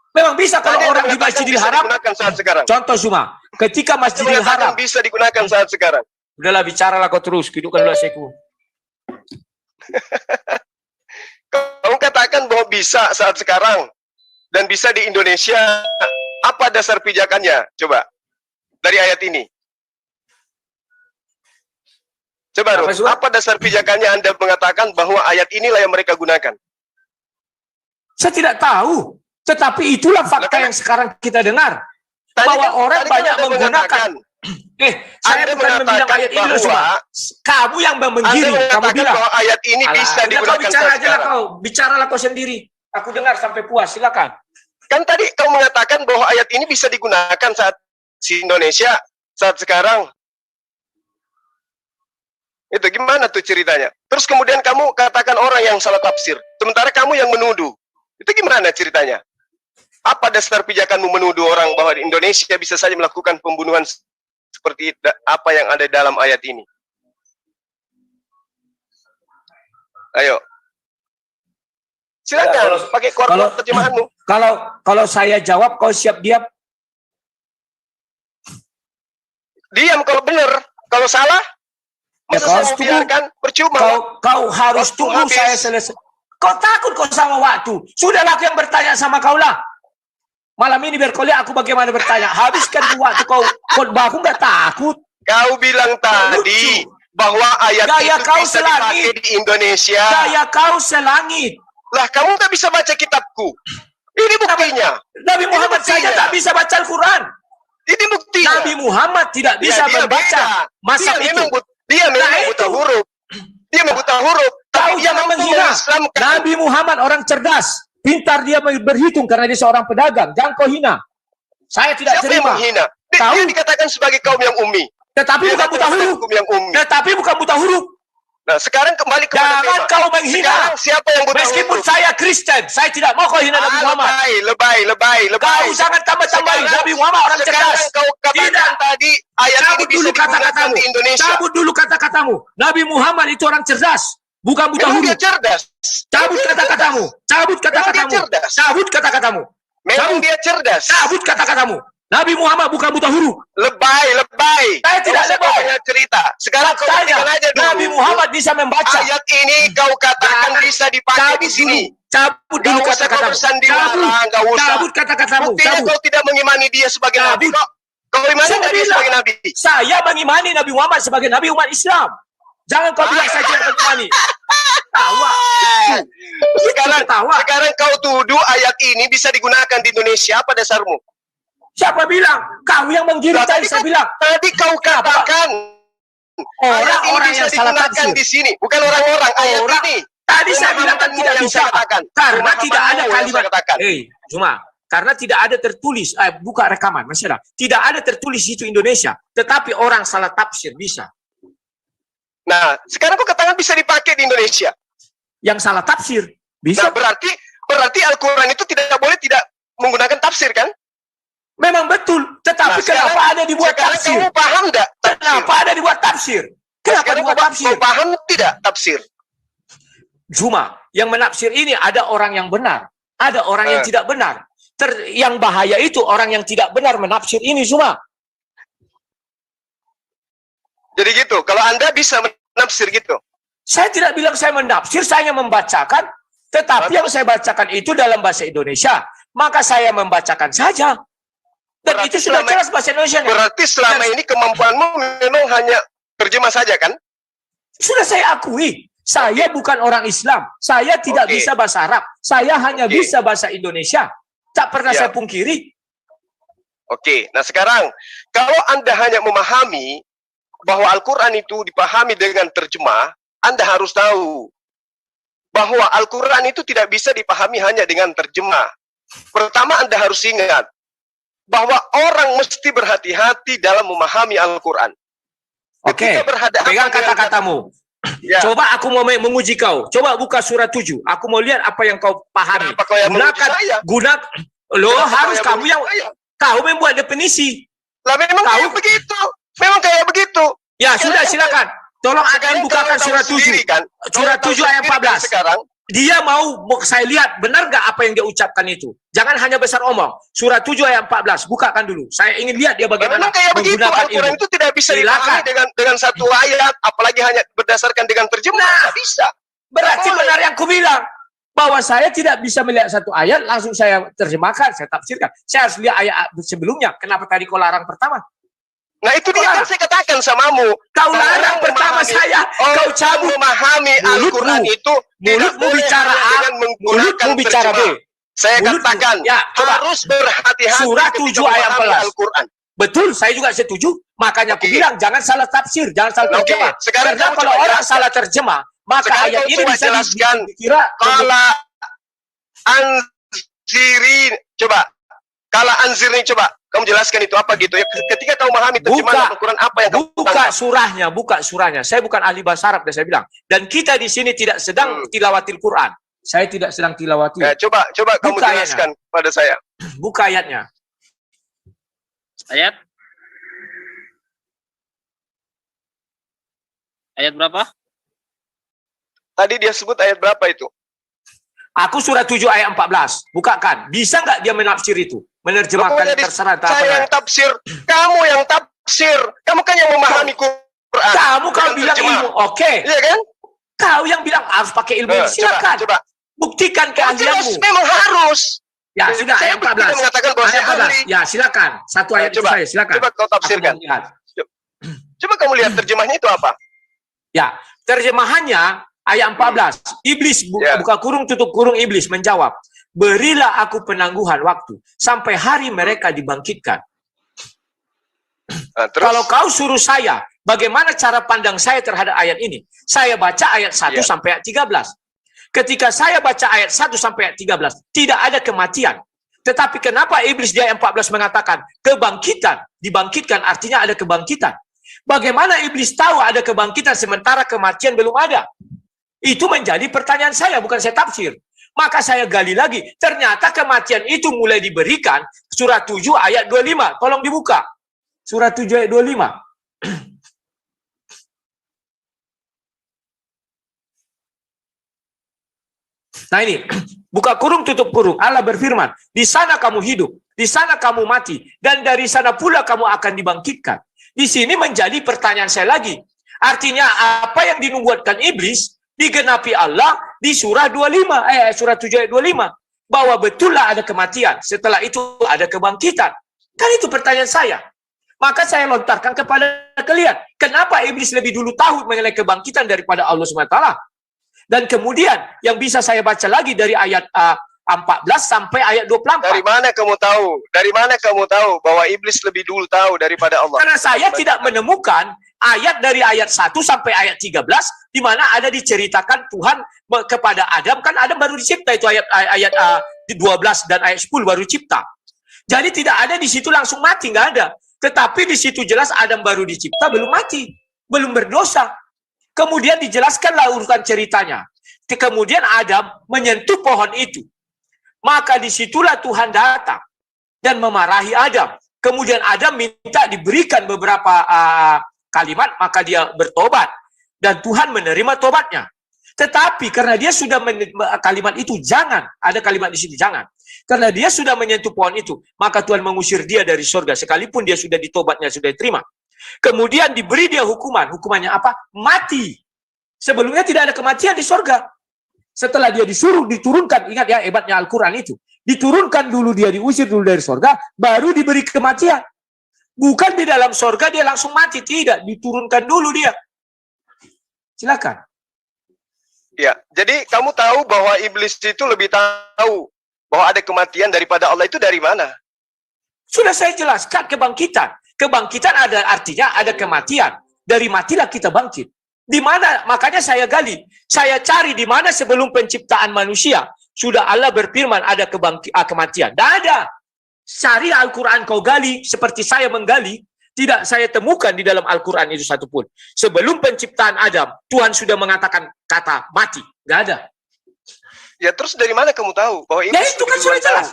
memang bisa kalau Tadi Anda orang di mengatakan Masjidil bisa Haram. digunakan saat sekarang. Contoh cuma, ketika Anda Masjidil mengatakan Haram. bisa digunakan saat sekarang. Udahlah bicaralah kau terus, hidupkan dulu aku. Kamu katakan bahwa bisa saat sekarang dan bisa di Indonesia. Apa dasar pijakannya? Coba dari ayat ini. Coba Ruth, apa dasar pijakannya Anda mengatakan bahwa ayat inilah yang mereka gunakan? Saya tidak tahu. Tetapi itulah fakta yang sekarang kita dengar. Bahwa orang banyak menggunakan. Saya Anda bukan membilang ayat ini loh, Sobat. Kamu yang Anda menggiring. Kamu mengatakan bilang. bahwa ayat ini bisa Udah kau digunakan bicara saat aja lah sekarang. kau. Bicaralah kau sendiri. Aku dengar sampai puas. Silakan. Kan tadi kamu mengatakan bahwa ayat ini bisa digunakan saat di Indonesia saat sekarang. Itu gimana tuh ceritanya? Terus kemudian kamu katakan orang yang salah tafsir. Sementara kamu yang menuduh. Itu gimana ceritanya? Apa dasar pijakanmu menuduh orang bahwa di Indonesia bisa saja melakukan pembunuhan seperti apa yang ada dalam ayat ini? Ayo. Silakan pakai koordinat terjemahanmu. Kalau saya jawab, kau siap diam? Diam kalau benar. Kalau salah, masa kau saya harus mau biarkan percuma. Kau harus Waktu tunggu habis. saya selesai. Kau takut kau sama waktu. Sudahlah aku yang bertanya sama kau lah. Malam ini biar kau lihat aku bagaimana bertanya. Habiskan waktu kau khotbah, aku nggak takut. Kau bilang tadi bahwa ayat Gaya itu kau bisa selangit. dipakai di Indonesia. Gaya kau selangit. Lah kamu tak bisa baca kitabku. Ini buktinya. Nabi Muhammad saja tak bisa baca Al-Quran. Ini buktinya. Nabi Muhammad tidak bisa dia membaca beda. masa Dia itu. memang Nah, buta itu. huruf. Dia memang buta huruf. Kau Tapi dia jangan mampu menghina. mengislamkan. Nabi Muhammad orang cerdas. Pintar dia berhitung karena dia seorang pedagang. Jangan kau hina. Saya tidak Siapa yang terima. menghina? Tahu. Dia dikatakan sebagai kaum yang ummi. Tetapi Dia bukan buta dikatakan huruf. kaum yang ummi. Tetapi bukan buta huruf. Nah, sekarang kembali kepada Jangan tema. kau menghina. Sekarang siapa yang buta Meskipun huruf? saya Kristen, saya tidak mau kau hina Nabi Muhammad. Lebay. Kau jangan tambah-tambahin. Sekarang- Nabi Muhammad orang Sekarang cerdas. kau katakan Tidak. tadi ayat ini Cabut bisa dulu digunakan kata-katamu. di Indonesia. Cabut dulu kata-katamu. Nabi Muhammad itu orang cerdas. Bukan buta Memang dia huruf. cerdas. Cabut Dia kata-katamu. cerdas. Cabut Memang dia kata-katamu. cerdas. Cabut kata-katamu. Memang Cabut. dia cerdas. Cabut kata-katamu. Nabi Muhammad bukan buta huruf. Lebay. Saya tidak Kau lebay. banyak cerita. Sekarang kau Tanya, buktikan aja dulu. Nabi Muhammad bisa membaca. Ayat ini kau katakan Jangan. bisa dipakai di sini. Cabut dulu Gak usah kau kata-katamu. bersandiwara, gak usah. Cabut kata-katamu. Buktinya Cabut. kau tidak mengimani dia sebagai nabi Cabut. kok. Kau imani Saya nggak dia bilang. sebagai nabi? Saya mengimani Nabi Muhammad sebagai Nabi umat Islam. Jangan kau bilang saya tidak mengimani. Tawa. Sekarang kau tuduh ayat ini bisa digunakan di Indonesia. Apa dasarmu? Siapa bilang? Kau yang menggiring tadi saya bilang. Tadi kau katakan ayat ini Orang-orang bisa yang salah digunakan tafsir. di sini. Bukan orang-orang, ayat Orang. ini. Tadi saya bilang kan Pemahamanmu tidak yang bisa. saya katakan. Karena Pemahamanmu tidak ada yang kalimat. saya katakan. Cuma karena tidak ada tertulis, buka rekaman, masih ada. Tidak ada tertulis itu Indonesia. Tetapi orang salah tafsir bisa. Nah, sekarang kau katakan bisa dipakai di Indonesia. Yang salah tafsir bisa. Nah, berarti Al-Quran itu tidak boleh tidak menggunakan tafsir kan? Memang betul. Tetapi Nah, sekarang- kenapa ada dibuat Sekarang tafsir? kamu paham enggak tafsir? Kenapa ada dibuat tafsir? Kenapa Sekarang dibuat tafsir? kau paham tidak tafsir? Cuma yang menafsir ini ada orang yang benar. Ada orang yang tidak benar. Yang bahaya itu orang yang tidak benar menafsir ini semua. Jadi gitu. Kalau Anda bisa menafsir gitu. Saya tidak bilang saya menafsir, saya hanya membacakan. Tetapi yang saya bacakan itu dalam bahasa Indonesia. Maka saya membacakan saja. Dan Berarti itu sudah jelas bahasa Indonesia. Berarti selama ini kemampuanmu memang hanya terjemah saja kan? Sudah saya akui. Saya bukan orang Islam. Saya tidak bisa bahasa Arab. Saya hanya bisa bahasa Indonesia. Tak pernah saya pungkiri. Oke, nah sekarang kalau Anda hanya memahami bahwa Al-Quran itu dipahami dengan terjemah, Anda harus tahu bahwa Al-Quran itu tidak bisa dipahami hanya dengan terjemah. Pertama, Anda harus ingat bahwa orang mesti berhati-hati dalam memahami Al-Quran. Oke, pegang kata-katamu. Ya. Coba aku mau menguji kau. Coba buka surat 7. Aku mau lihat apa yang kau pahami. Harus kamu yang kau membuat definisi. Lah memang kayak begitu. Memang kayak begitu. Ya, sudah silakan. Tolong akan bukakan surat 7. Kan? Surat 7 ayat 14. Sekarang dia mau saya lihat benar nggak apa yang dia ucapkan itu. Jangan hanya besar omong. Surat 7 ayat 14. Bukakan dulu. Saya ingin lihat dia bagaimana kayak menggunakan begitu. Al-Quran itu tidak bisa dipahami dengan satu ayat, apalagi hanya berdasarkan dengan terjemah. Nah, bisa. Berarti benar yang kubilang. Bahwa saya tidak bisa melihat satu ayat, langsung saya terjemahkan, saya tafsirkan. Saya harus lihat ayat sebelumnya. Kenapa tadi kau larang pertama? Nah itu dia kan saya katakan samamu. Kau larang pertama saya, kau cabut. Memahami Al-Quran itu mulutmu bicara A, mulutmu bicara B. Saya katakan harus berhati-hati surat 7 ayat 14 Al-Quran. Betul, saya juga setuju. Makanya aku bilang jangan salah tafsir, jangan salah terjemah. Karena kalau orang salah terjemah, maka ayat ini bisa dikira kala anzirin. Coba kala anzirin, coba kamu jelaskan itu apa gitu ya. Ketika kamu memahami terjemahan Al-Quran apa yang kamu buka surahnya. Saya bukan ahli bahasa Arab, saya bilang. Dan kita di sini tidak sedang tilawatil Quran. Saya tidak sedang tilawati. Ya, coba kamu jelaskan pada saya. Buka ayatnya. Ayat berapa? Tadi dia sebut ayat berapa itu? Aku surat 7 ayat 14. Bukakan. Bisa nggak dia menafsir itu? Menerjemahkan terserah. Saya yang tafsir. Kamu yang tafsir. Kamu kan yang memahami Quran. Kamu bilang ilmu. Oke. Iya kan? Kau yang bilang harus pakai ilmu. Silakan. Coba. Buktikan keahlianmu. Memang harus. Ya, sudah ayat 14. Mengatakan bahwa ayat 14. Ya, silakan. Satu ayat itu saya, silakan. Coba kau tafsirkan. Coba kamu lihat terjemahnya itu apa? Ya, terjemahannya ayat 14. Iblis buka kurung tutup kurung iblis menjawab, "Berilah aku penangguhan waktu sampai hari mereka dibangkitkan." Terus? Kalau kau suruh saya, bagaimana cara pandang saya terhadap ayat ini? Saya baca ayat 1 sampai ayat 13. Ketika saya baca ayat 1 sampai ayat 13, tidak ada kematian. Tetapi kenapa iblis di ayat 14 mengatakan kebangkitan? Dibangkitkan artinya ada kebangkitan. Bagaimana iblis tahu ada kebangkitan sementara kematian belum ada? Itu menjadi pertanyaan saya, bukan saya tafsir. Maka saya gali lagi. Ternyata kematian itu mulai diberikan surat 7 ayat 25. Tolong dibuka. Surat 7 ayat 25. Nah ini, buka kurung tutup kurung. Allah berfirman, di sana kamu hidup, di sana kamu mati, dan dari sana pula kamu akan dibangkitkan. Di sini menjadi pertanyaan saya lagi. Artinya apa yang dinubuatkan iblis digenapi Allah di surah 25, surah 7 ayat 25. Bahwa betullah ada kematian, setelah itu ada kebangkitan. Kan itu pertanyaan saya. Maka saya lontarkan kepada kalian. Kenapa iblis lebih dulu tahu mengenai kebangkitan daripada Allah SWT? Dan kemudian yang bisa saya baca lagi dari ayat 14 sampai ayat 24. Dari mana kamu tahu? Dari mana kamu tahu bahwa iblis lebih dulu tahu daripada Allah? Karena saya tidak menemukan ayat dari ayat 1 sampai ayat 13 di mana ada diceritakan Tuhan kepada Adam. Kan Adam baru dicipta, itu ayat 12 dan ayat 10 baru cipta. Jadi tidak ada di situ langsung mati, nggak ada. Tetapi di situ jelas Adam baru dicipta, belum mati, belum berdosa. Kemudian dijelaskanlah urutan ceritanya. Kemudian Adam menyentuh pohon itu. Maka disitulah Tuhan datang dan memarahi Adam. Kemudian Adam minta diberikan beberapa kalimat, maka dia bertobat. Dan Tuhan menerima tobatnya. Tetapi karena dia sudah kalimat itu jangan, ada kalimat di sini jangan. Karena dia sudah menyentuh pohon itu, maka Tuhan mengusir dia dari surga sekalipun dia sudah ditobatnya sudah diterima. Kemudian diberi dia hukuman, hukumannya apa? Mati. Sebelumnya tidak ada kematian di surga. Setelah dia disuruh diturunkan, ingat ya hebatnya Al-Quran itu. Diturunkan dulu dia, diusir dulu dari surga, baru diberi kematian. Bukan di dalam surga dia langsung mati, tidak. Diturunkan dulu dia. Silakan. Ya, jadi kamu tahu bahwa iblis itu lebih tahu bahwa ada kematian daripada Allah itu dari mana? Sudah saya jelaskan kebangkitan. Kebangkitan ada artinya ada kematian. Dari matilah kita bangkit. Di mana? Makanya saya gali. Saya cari di mana sebelum penciptaan manusia. Sudah Allah berfirman ada kematian. Tidak ada. Cari Al-Quran kau gali. Seperti saya menggali. Tidak saya temukan di dalam Al-Quran itu satupun. Sebelum penciptaan Adam, Tuhan sudah mengatakan kata mati. Nggak ada. Ya terus dari mana kamu tahu bahwa Ya iblis itu kan sudah jelas.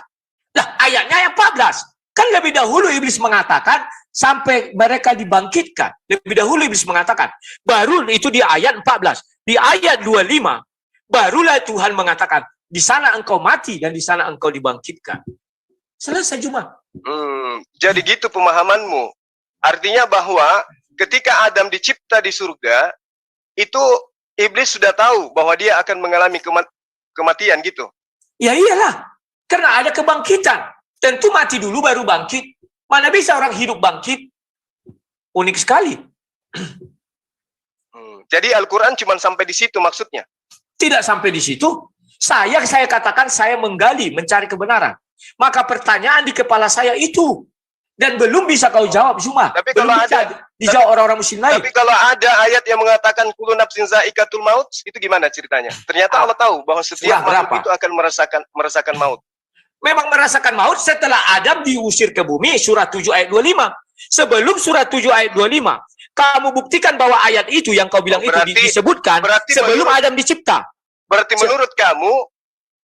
Nah ayatnya yang 14. Kan lebih dahulu iblis mengatakan sampai mereka dibangkitkan. Lebih dahulu iblis mengatakan. Baru itu di ayat 14. Di ayat 25. Barulah Tuhan mengatakan. Di sana engkau mati dan di sana engkau dibangkitkan. Selesai cuma. Jadi gitu pemahamanmu. Artinya bahwa ketika Adam dicipta di surga, itu iblis sudah tahu bahwa dia akan mengalami kematian gitu. Ya iyalah. Karena ada kebangkitan. Tentu mati dulu baru bangkit. Mana bisa orang hidup bangkit? Unik sekali. Jadi Al-Quran cuma sampai di situ maksudnya? Tidak sampai di situ. Saya katakan saya menggali, mencari kebenaran. Maka pertanyaan di kepala saya itu. Dan belum bisa kau jawab cuma. Tapi belum kalau bisa dijawab orang-orang muslim lain. Tapi kalau ada ayat yang mengatakan kullu nafsin za'iqatul maut, itu gimana ceritanya? Ternyata Allah tahu bahwa setiap makhluk itu akan merasakan maut. Memang merasakan maut setelah Adam diusir ke bumi, surat 7 ayat 25. Sebelum surat 7 ayat 25, kamu buktikan bahwa ayat itu yang kau bilang itu disebutkan sebelum Adam dicipta. Berarti menurut kamu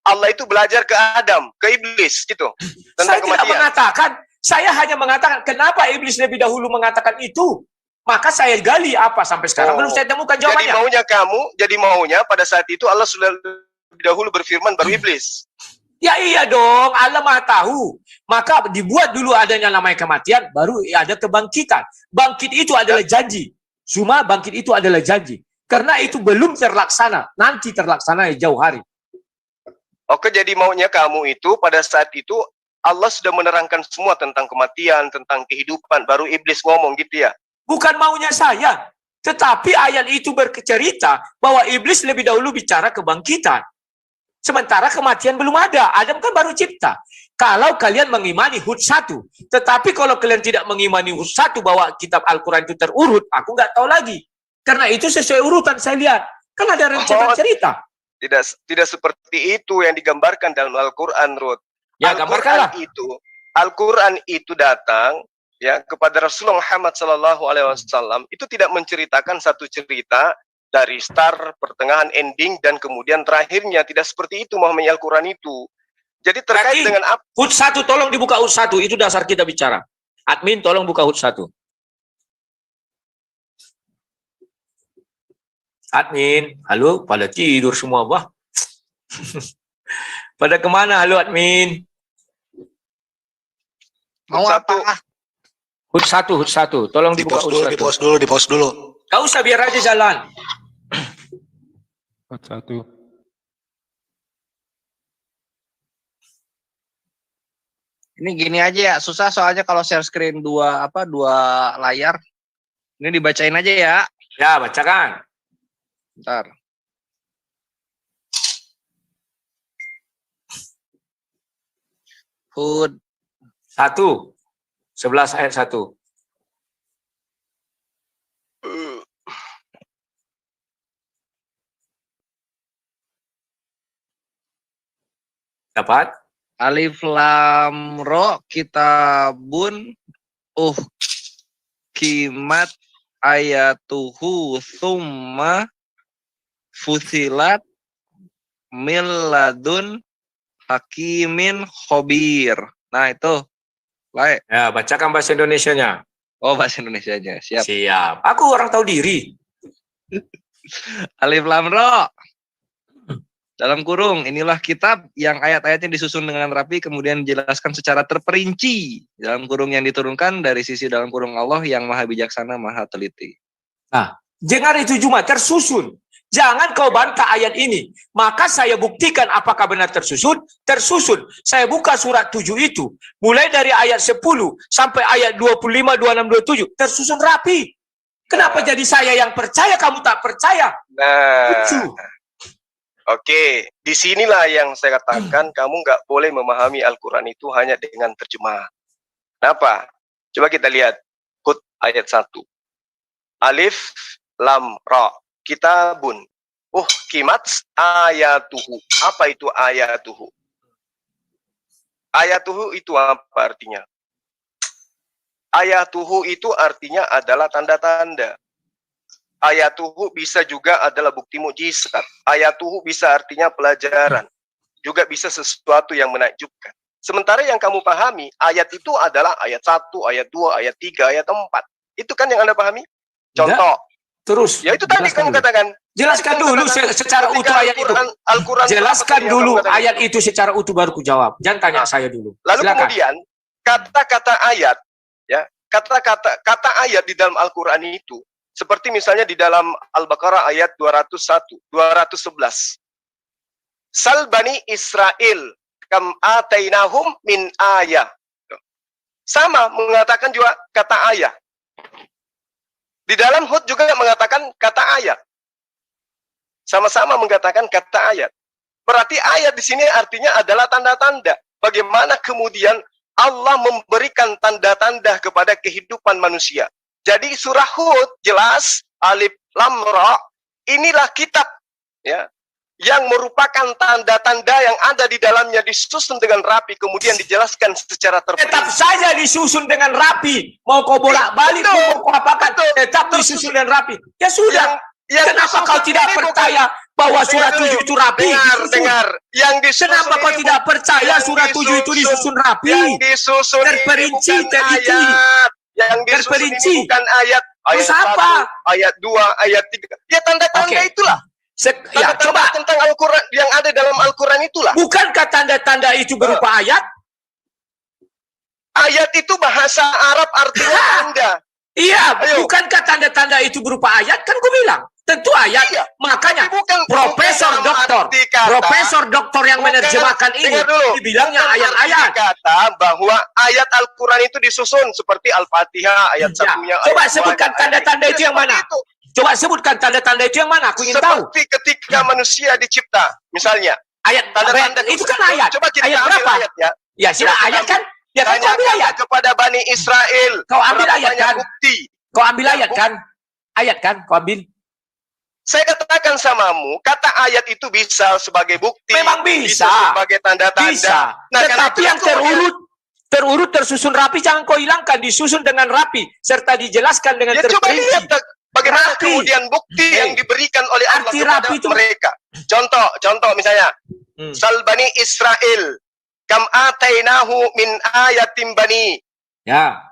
Allah itu belajar ke Adam, ke iblis gitu tentang saya kematian. Tidak mengatakan. Saya hanya mengatakan, kenapa iblis lebih dahulu mengatakan itu? Maka saya gali apa sampai sekarang belum saya temukan jawabannya. Jadi maunya pada saat itu Allah sudah lebih dahulu berfirman baru iblis. Ya iya dong, Allah Maha tahu. Maka dibuat dulu adanya namanya kematian, baru ada kebangkitan. Bangkit itu adalah janji. Cuma bangkit itu adalah janji. Karena itu belum terlaksana, nanti terlaksana jauh hari. Oke, jadi maunya kamu itu pada saat itu Allah sudah menerangkan semua tentang kematian, tentang kehidupan, baru iblis ngomong gitu ya? Bukan maunya saya, tetapi ayat itu bercerita bahwa iblis lebih dahulu bicara kebangkitan. Sementara kematian belum ada, Adam kan baru cipta. Kalau kalian mengimani Hud 1, tetapi kalau kalian tidak mengimani Hud 1 bahwa kitab Al-Quran itu terurut, aku nggak tahu lagi. Karena itu sesuai urutan saya lihat. Kan ada rentetan cerita. Tidak seperti itu yang digambarkan dalam Al-Quran, Ruth. Ya, gambarkanlah. Al-Quran itu datang ya kepada Rasulullah Muhammad SAW itu tidak menceritakan satu cerita dari start, pertengahan, ending dan kemudian terakhirnya. Tidak seperti itu memahami Al-Quran itu. Jadi terkait dengan apa? Hud 1 tolong dibuka Hud 1, itu dasar kita bicara. Admin tolong buka Hud 1. Admin, halo, pada tidur semua, bah. Pada kemana, halo admin? Mau apa? Hud 1, tolong dibuka Hud 1. Di pause dulu. Gak usah, biar aja jalan. Hud 1. Ini gini aja ya, susah soalnya kalau share screen dua layar. Ini dibacain aja ya. Ya, bacakan. Bentar. Hud 1, 11 ayat 1. Dapat? Alif Lam Ro kitabun kimat ayatuhu summa fusilat miladun hakimin khobir. Nah itu. Baik. Ya, bacakan bahasa Indonesianya. Oh, bahasa Indonesianya. Siap. Siap. Aku orang tahu diri. Alif Lam Ro dalam kurung, inilah kitab yang ayat-ayatnya disusun dengan rapi, kemudian dijelaskan secara terperinci, dalam kurung yang diturunkan dari sisi dalam kurung Allah yang maha bijaksana, maha teliti. Nah, dengar itu Juma, tersusun. Jangan kau bantah ayat ini. Maka saya buktikan apakah benar tersusun. Tersusun. Saya buka surat 7 itu. Mulai dari ayat 10 sampai ayat 25, 26, 27. Tersusun rapi. Kenapa jadi saya yang percaya, kamu tak percaya? Nah, Lucu. oke. Disinilah yang saya katakan kamu nggak boleh memahami Al-Quran itu hanya dengan terjemah. Kenapa? Coba kita lihat. Hud ayat 1. Alif, lam, ra. Kitabun. Kimat ayatuhu. Apa itu ayatuhu? Ayatuhu itu apa artinya? Ayatuhu itu artinya adalah tanda-tanda. Ayatuhu bisa juga adalah bukti mukjizat. Ayatuhu bisa artinya pelajaran. Juga bisa sesuatu yang menakjubkan. Sementara yang kamu pahami, ayat itu adalah ayat 1, ayat 2, ayat 3, ayat 4. Itu kan yang Anda pahami? Contoh. Terus. Ya itu tadi kamu katakan. Jelaskan dulu secara utuh ayat itu. Al-Quran Jelaskan dulu ayat itu secara utuh baru ku jawab. Jangan tanya saya dulu. Lalu Silakan. kemudian kata-kata ayat, ya, kata ayat di dalam Al-Quran itu seperti misalnya di dalam Al-Baqarah ayat 211. Sal bani Israel kam atainahum min ayah. Sama mengatakan juga kata ayat. Di dalam Hud juga mengatakan kata ayat. Sama-sama mengatakan kata ayat. Berarti ayat di sini artinya adalah tanda-tanda. Bagaimana kemudian Allah memberikan tanda-tanda kepada kehidupan manusia. Jadi surah Hud jelas alif lam ra, inilah kitab ya yang merupakan tanda-tanda yang ada di dalamnya disusun dengan rapi, kemudian dijelaskan secara terperinci. Tetap saja disusun dengan rapi. Mau kau bolak-balik, mau kau apakan, tetap disusun dengan rapi. Ya sudah. Kenapa kau tidak percaya bahwa surat 7 itu rapi? Dengar. Yang disusun kenapa kau tidak percaya surat 7 itu disusun rapi? Yang disusun terperinci, teliti. Yang disusun ini bukan ayat. Ayat 1, ayat 2, ayat 3. Ya tanda-tanda itulah. Ya, coba tentang Al-Quran yang ada dalam Al-Quran itulah. Bukankah tanda-tanda itu berupa ayat? Ayat itu bahasa Arab artinya tanda. Iya, bukankah tanda-tanda itu berupa ayat? Kan gue bilang, tentu ayat. Iya. Makanya Bukan Profesor Doktor yang menerjemahkan ini dibilangnya ayat-ayat. Kata bahwa ayat Al-Quran itu disusun seperti Al-Fatihah ayat satunya. Coba sebutkan tanda-tanda itu yang mana? Coba sebutkan tanda-tanda itu yang mana? Aku ingin tahu. Seperti ketika manusia dicipta, misalnya. Ayat tanda-tanda itu kan ayat. Coba kita ayat berapa? Ayat, ya. Ya, sila ayat kan? Ya kan kau ambil ayat kepada Bani Israel. Kau ambil ayat kan? Bukti. Kau ambil ayat kan? Ayat kan? Kau ambil. Saya katakan samamu, kata ayat itu bisa sebagai bukti. Memang bisa. Sebagai tanda-tanda. Bisa. Nah, tetapi yang terurut tersusun rapi, jangan kau hilangkan, disusun dengan rapi serta dijelaskan dengan terperinci. Coba lihat bagaimana kemudian bukti yang diberikan oleh Allah kepada mereka. Contoh misalnya, Sal Bani Israel kam atainahu min ayatim bani. Ya.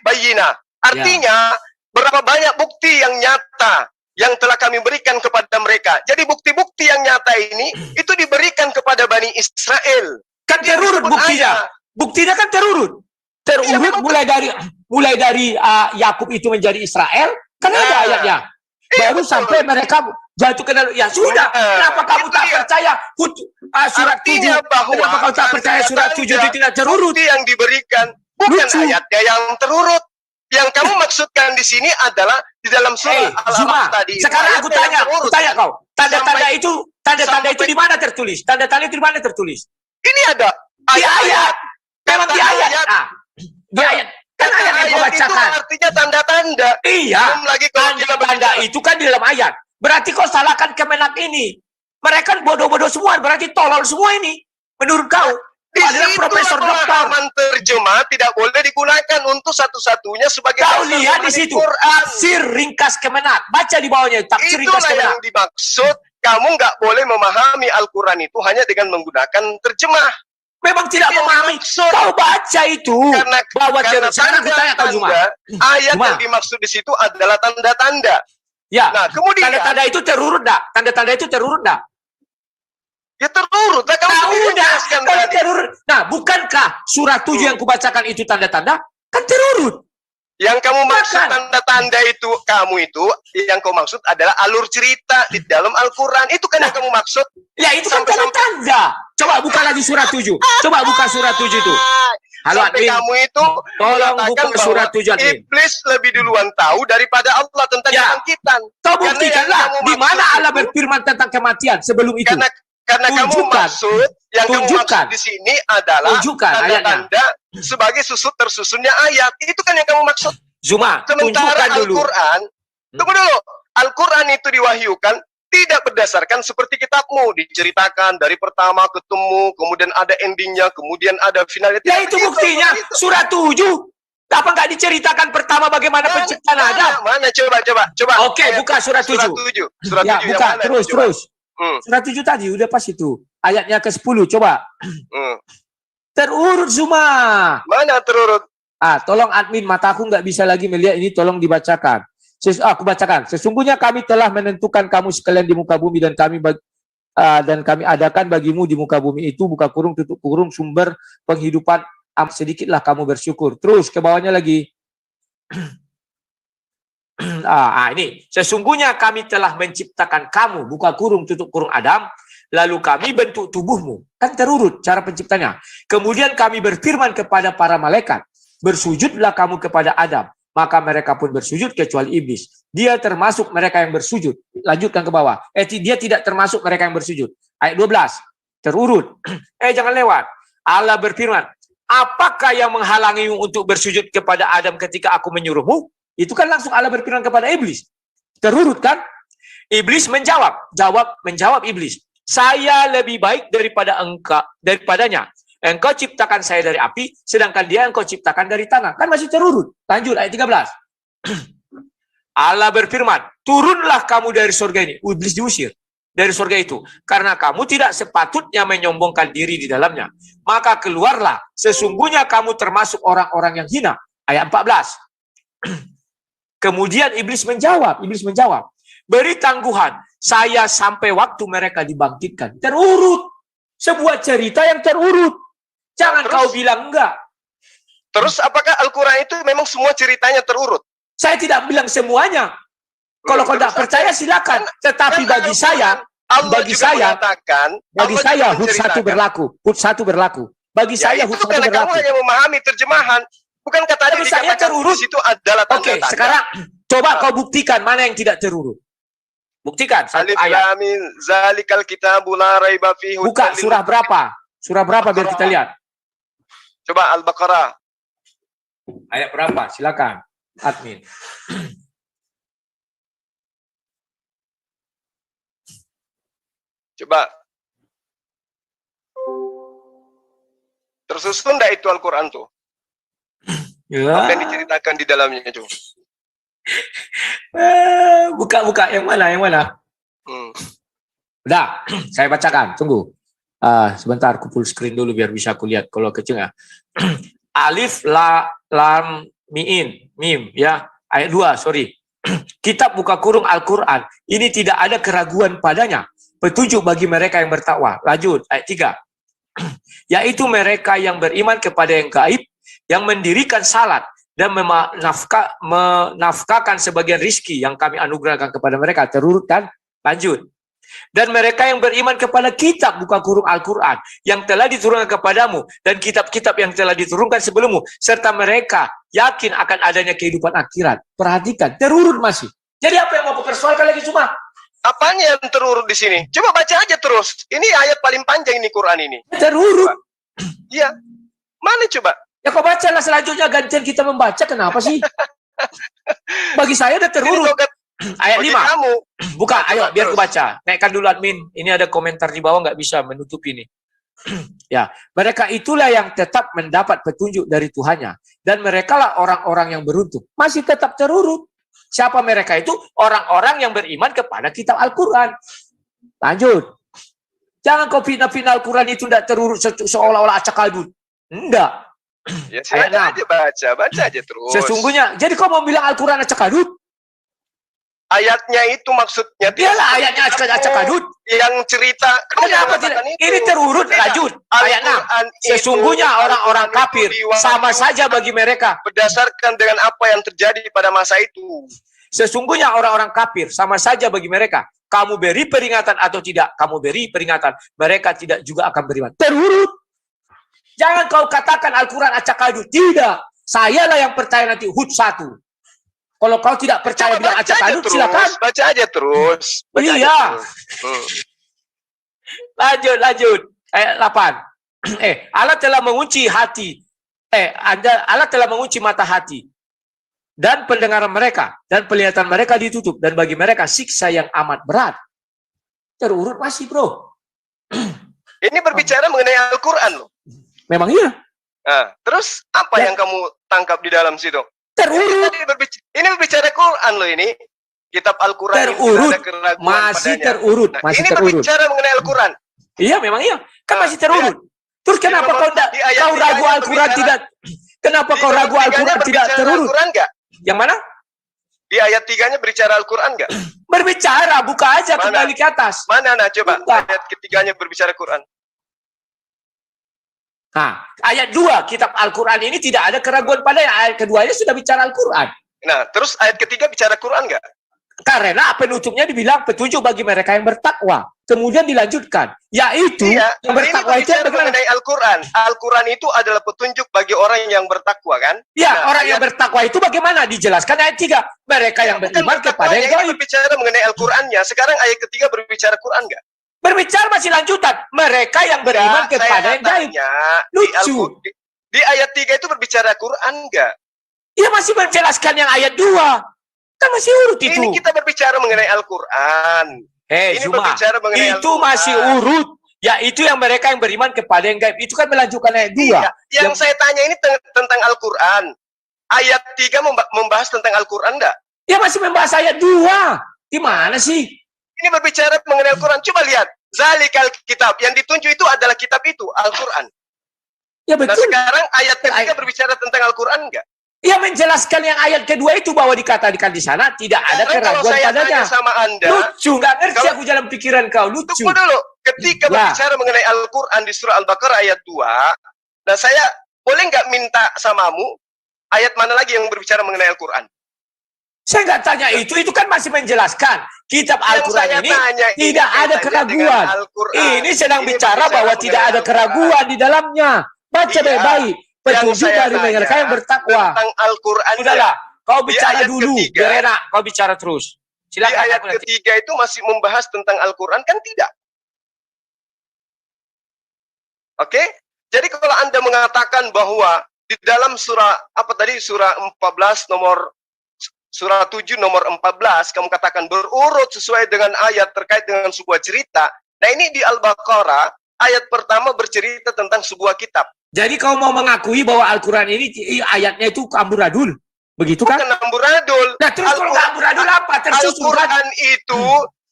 Bayina. Artinya berapa banyak bukti yang nyata yang telah kami berikan kepada mereka. Jadi bukti-bukti yang nyata ini itu diberikan kepada Bani Israel. Kan terurut buktinya. Buktinya kan terurut. Terurut mulai dari Yakub itu menjadi Israel, kan ada ayatnya. Baru sampai mereka jatuh ke dalam. Ya sudah. Kenapa kamu tak percaya surat 7? Kenapa kamu tak percaya surat 7 itu tidak terurut? Bukti yang diberikan bukan ayatnya yang terurut. Yang kamu maksudkan di sini adalah di dalam surah Al-Araf tadi. Sekarang aku tanya kau. Tanda-tanda itu di mana tertulis? Tanda-tanda itu di mana tertulis? Ini ada di ayat. Memang di ayat. Di ayat. Kan ayat yang kau bacakan. Itu artinya tanda-tanda. Iya. Tanda-tanda itu kan di dalam ayat. Berarti kau salahkan Kemenak ini. Mereka bodoh-bodoh semua. Berarti tolol semua ini. Menurut kau. Di situ pemahaman terjemah tidak boleh digunakan untuk satu-satunya sebagai kau lihat di situ tafsir ringkas Kemenak, baca di bawahnya tafsir ringkas Kemenak. Itulah yang dimaksud, kamu nggak boleh memahami Al-Quran itu hanya dengan menggunakan terjemah. Memang tidak memahami. Kau baca itu bahwa sekarang aku tanya kau Juma. Ayat yang dimaksud di situ adalah tanda-tanda. Ya. Nah, kemudian tanda-tanda itu terurut dah. Tanda-tanda itu terurut dah. Ya terurut lah kamu Nah, sendiri udah. jelaskan Kalau tadi. terurut. Nah, bukankah surat 7 yang kubacakan itu tanda-tanda? Kan terurut. Yang kamu maksud Bukan. tanda-tanda itu, kamu itu, yang kau maksud adalah alur cerita di dalam Al-Quran. Itu kan yang kamu maksud. Ya itu kan Sampai-sampai- tanda-tanda. Coba buka lagi surat 7. Coba buka surat 7 itu. Halo Sampai admin. kamu itu Tolong mengatakan buka surat 7 bahwa admin. iblis lebih duluan tahu daripada Allah tentang Ya. kebangkitan. Kau Karena buktikanlah yang kamu di mana maksud Allah itu- berfirman tentang kematian sebelum itu. Karena kamu Tunjukkan. maksud, yang kamu Tunjukkan. maksud di sini adalah Tunjukkan ayatnya. tanda-tanda sebagai susut tersusunnya ayat. Itu kan yang kamu maksud. Zuma, Sementara tunjukkan dulu. Al-Quran, tunggu dulu, Al-Quran itu diwahyukan tidak berdasarkan seperti kitabmu, diceritakan dari pertama ketemu, kemudian ada endingnya, kemudian ada finalnya. Ya Tidak itu begitu, buktinya begitu. surat 7. Apa nggak diceritakan pertama bagaimana penciptaan Adam? Mana? Coba. Oke, Ayat- buka surat 7. Surat Ya, 7 yang buka mana? terus. Coba. Surat 7 tadi udah pas itu. Ayatnya ke-10 coba. Hmm. Terurut Zuma. Mana terurut? Tolong admin, mataku nggak bisa lagi melihat ini, tolong dibacakan. Aku bacakan. Sesungguhnya kami telah menentukan kamu sekalian di muka bumi dan kami adakan bagimu di muka bumi itu buka kurung tutup kurung sumber penghidupan. Sedikitlah kamu bersyukur. Terus ke bawahnya lagi. Ini sesungguhnya kami telah menciptakan kamu buka kurung tutup kurung Adam, lalu kami bentuk tubuhmu. Kan terurut cara penciptanya. Kemudian kami berfirman kepada para malaikat, bersujudlah kamu kepada Adam. Maka mereka pun bersujud kecuali iblis. Dia termasuk mereka yang bersujud. Lanjutkan ke bawah. Dia tidak termasuk mereka yang bersujud. Ayat 12. Terurut. Jangan lewat. Allah berfirman, apakah yang menghalangimu untuk bersujud kepada Adam ketika aku menyuruhmu? Itu kan langsung Allah berfirman kepada iblis. Terurut kan? Iblis menjawab iblis. Saya lebih baik daripadanya. Engkau ciptakan saya dari api, sedangkan dia engkau ciptakan dari tanah. Kan masih terurut. Lanjut ayat 13. Allah berfirman, turunlah kamu dari surga ini. Iblis diusir dari surga itu. Karena kamu tidak sepatutnya menyombongkan diri di dalamnya. Maka keluarlah, sesungguhnya kamu termasuk orang-orang yang hina. Ayat 14. Kemudian iblis menjawab, beri tangguhan, saya sampai waktu mereka dibangkitkan. Terurut. Sebuah cerita yang terurut. Jangan kau bilang enggak. Terus apakah Al-Quran itu memang semua ceritanya terurut? Saya tidak bilang semuanya. Kalau kau tidak percaya silakan. Tetapi bagi saya, bagi saya HUT 1 berlaku. HUT 1 berlaku. Bagi saya HUT 1 karena berlaku. kamu hanya memahami terjemahan. Bukan kata Tapi saya terurut. di situ adalah Oke, tanda-tanda. sekarang coba kau buktikan mana yang tidak terurut. Buktikan satu Alif ayat. Lam Mim zalikal kitabu la raiba fihi. Buka surah berapa? Surah berapa biar kita lihat. Coba Al-Baqarah. Ayat berapa? Silakan, admin. Coba. Tersusun enggak itu Al-Quran tuh? Apa yang diceritakan di dalamnya itu? Buka yang mana? Udah, saya bacakan. Tunggu. Sebentar, aku full screen dulu biar bisa aku lihat kalau kecil ya. Alif lam mim ya. Ayat 2, sorry. Kitab buka kurung Al-Quran. Ini tidak ada keraguan padanya. Petunjuk bagi mereka yang bertakwa. Lanjut, ayat 3. Yaitu mereka yang beriman kepada yang gaib, yang mendirikan salat, dan menafkahkan sebagian rizki yang kami anugerahkan kepada mereka. Terurut kan? Lanjut. Dan mereka yang beriman kepada kitab buka kurung Al-Quran yang telah diturunkan kepadamu dan kitab-kitab yang telah diturunkan sebelummu, serta mereka yakin akan adanya kehidupan akhirat. Perhatikan, terurut masih. Jadi apa yang mau persoalkan lagi cuma? Apanya yang terurut di sini? Coba baca aja terus. Ini ayat paling panjang ini Quran ini. Terurut. Iya. Mana coba? Ya kau bacalah selanjutnya, gantian kita membaca. Kenapa sih? Bagi saya udah terurut. Ayat 5. Kamu. Buka, ayo biar Terus. aku baca. Naikkan dulu admin. Ini ada komentar di bawah, nggak bisa menutup ini. Ya, mereka itulah yang tetap mendapat petunjuk dari Tuhannya. Dan merekalah orang-orang yang beruntung. Masih tetap terurut. Siapa mereka itu? Orang-orang yang beriman kepada kitab Al-Quran. Lanjut. Jangan kau fitnah-fitnah Al-Quran itu tidak terurut seolah-olah acak adut. Enggak. Ya silakan aja baca aja terus. Sesungguhnya, jadi kau mau bilang Al-Quran acak adut? Ayatnya itu maksudnya Iyalah ayatnya acak-acak-adut. yang cerita. Kamu jangan Kenapa tidak? mengatakan itu. Ini terurut, Beda. lanjut. Ayat 6. Al-Quran itu- Sesungguhnya orang-orang Al-Quran kafir itu diwahyukan sama saja bagi mereka. berdasarkan dengan apa yang terjadi pada masa itu. Sesungguhnya orang-orang kafir sama saja bagi mereka. Kamu beri peringatan atau tidak, kamu beri peringatan, mereka tidak juga akan beriman. Terurut. Jangan kau katakan Al-Quran acak-adut. Tidak. Sayalah yang percaya nanti Hud 1. Kalau kau tidak percaya Coba bilang baca aja acak-adut, terus, silakan. baca aja terus. Baca aja Iya. terus. Lanjut. Ayat 8. Allah telah mengunci hati. Allah telah mengunci mata hati. Dan pendengaran mereka. Dan penglihatan mereka ditutup. Dan bagi mereka siksa yang amat berat. Terurut masih, bro. Ini berbicara mengenai Al-Quran loh. Memang iya. Nah, terus apa Ya. yang kamu tangkap di dalam situ? Terurut. Ini berbicara Quran loh ini. Kitab Al-Quran itu Terurut. tidak ada keraguan Masih padanya. terurut. Nah, Masih ini terurut. berbicara mengenai Al-Quran. Iya, memang iya. Kan Nah, masih terurut. Terus kenapa nomor- kau enggak, di ayat kau ragu tiganya Al-Quran berbicara- tidak? Kenapa Di kau nomor ragu tiganya Al-Quran tidak berbicara terurut? Al-Quran nggak? Yang mana? Di ayat 3-nya berbicara Al-Quran nggak? Berbicara, buka aja Mana? kembali ke atas. Mana nah coba Bukan. ayat ketiganya berbicara Quran. Nah, ayat 2 kitab Al-Quran ini tidak ada keraguan padanya. Ayat keduanya sudah bicara Al-Quran. Nah, terus ayat ketiga bicara Quran nggak? Karena penutupnya dibilang petunjuk bagi mereka yang bertakwa. Kemudian dilanjutkan, yaitu Iya, yang ini bertakwa itu yang berbicara bagaimana? mengenai Al-Quran. Al-Quran itu adalah petunjuk bagi orang yang bertakwa kan? Ya, Nah, orang yang bertakwa itu bagaimana? Dijelaskan ayat 3. Mereka yang Bukan beriman kepada bertakwanya, yang ini gaib. berbicara mengenai Al-Qurannya. Sekarang ayat ketiga berbicara Quran nggak? Berbicara masih lanjutan. Mereka yang beriman Ya, kepada saya yang gaib. tanya, Lucu. di ayat 3 itu berbicara Quran nggak? Ya masih menjelaskan yang ayat 2. Kan masih urut itu. Ini kita berbicara mengenai Al-Quran. Ini Zuma, berbicara mengenai itu Al-Quran. masih urut. Yaitu yang mereka yang beriman kepada yang gaib. Itu kan melanjutkan ayat 2. Iya, yang saya tanya ini tentang Al-Quran. Ayat 3 membahas tentang Al-Quran nggak? Ya masih membahas ayat 2. Di mana sih? Ini berbicara mengenai Al-Quran. Coba lihat. Zalikal kitab. Yang ditunjuk itu adalah kitab itu, Al-Quran. Ya Nah betul. sekarang ayat ketiga berbicara tentang Al-Quran nggak? Ya menjelaskan yang ayat kedua itu bahwa dikatakan di sana tidak ada Karena kalau keraguan saya padanya. tanya sama Anda, Lucu, nggak ngerti Kalau- aku jalan pikiran kau. Lucu. tunggu dulu. Ketika Ya. berbicara mengenai Al-Quran di surah Al-Baqarah ayat 2, nah saya boleh nggak minta samamu ayat mana lagi yang berbicara mengenai Al-Quran? Saya nggak tanya itu kan masih menjelaskan. Kitab Yang Al-Quran saya ini tanya tidak ada kaitannya keraguan. dengan Al-Quran. Ini sedang Ini bicara berbicara bahwa mengenai tidak ada Al-Quran. keraguan di dalamnya. Baca Iya. baik-baik. Petunjuk Yang saya dari mereka tanya yang bertakwa. Tentang Al-Quran. Sudahlah, kau bicara ayat dulu. ketiga- Biar enak, kau bicara terus. Di Silakan. ayat aku nanti. ketiga itu masih membahas tentang Al-Quran kan tidak? Oke? Jadi kalau Anda mengatakan bahwa di dalam surah apa tadi surah 14 nomor surah 7 nomor 14 kamu katakan berurut sesuai dengan ayat terkait dengan sebuah cerita. Nah, ini di Al-Baqarah ayat pertama bercerita tentang sebuah kitab. Jadi kau mau mengakui bahwa Al-Quran ini ayatnya itu amburadul. Begitu kan? Bukan amburadul. Nah terus kalau nggak amburadul apa? Tersusun kan? Al-Quran itu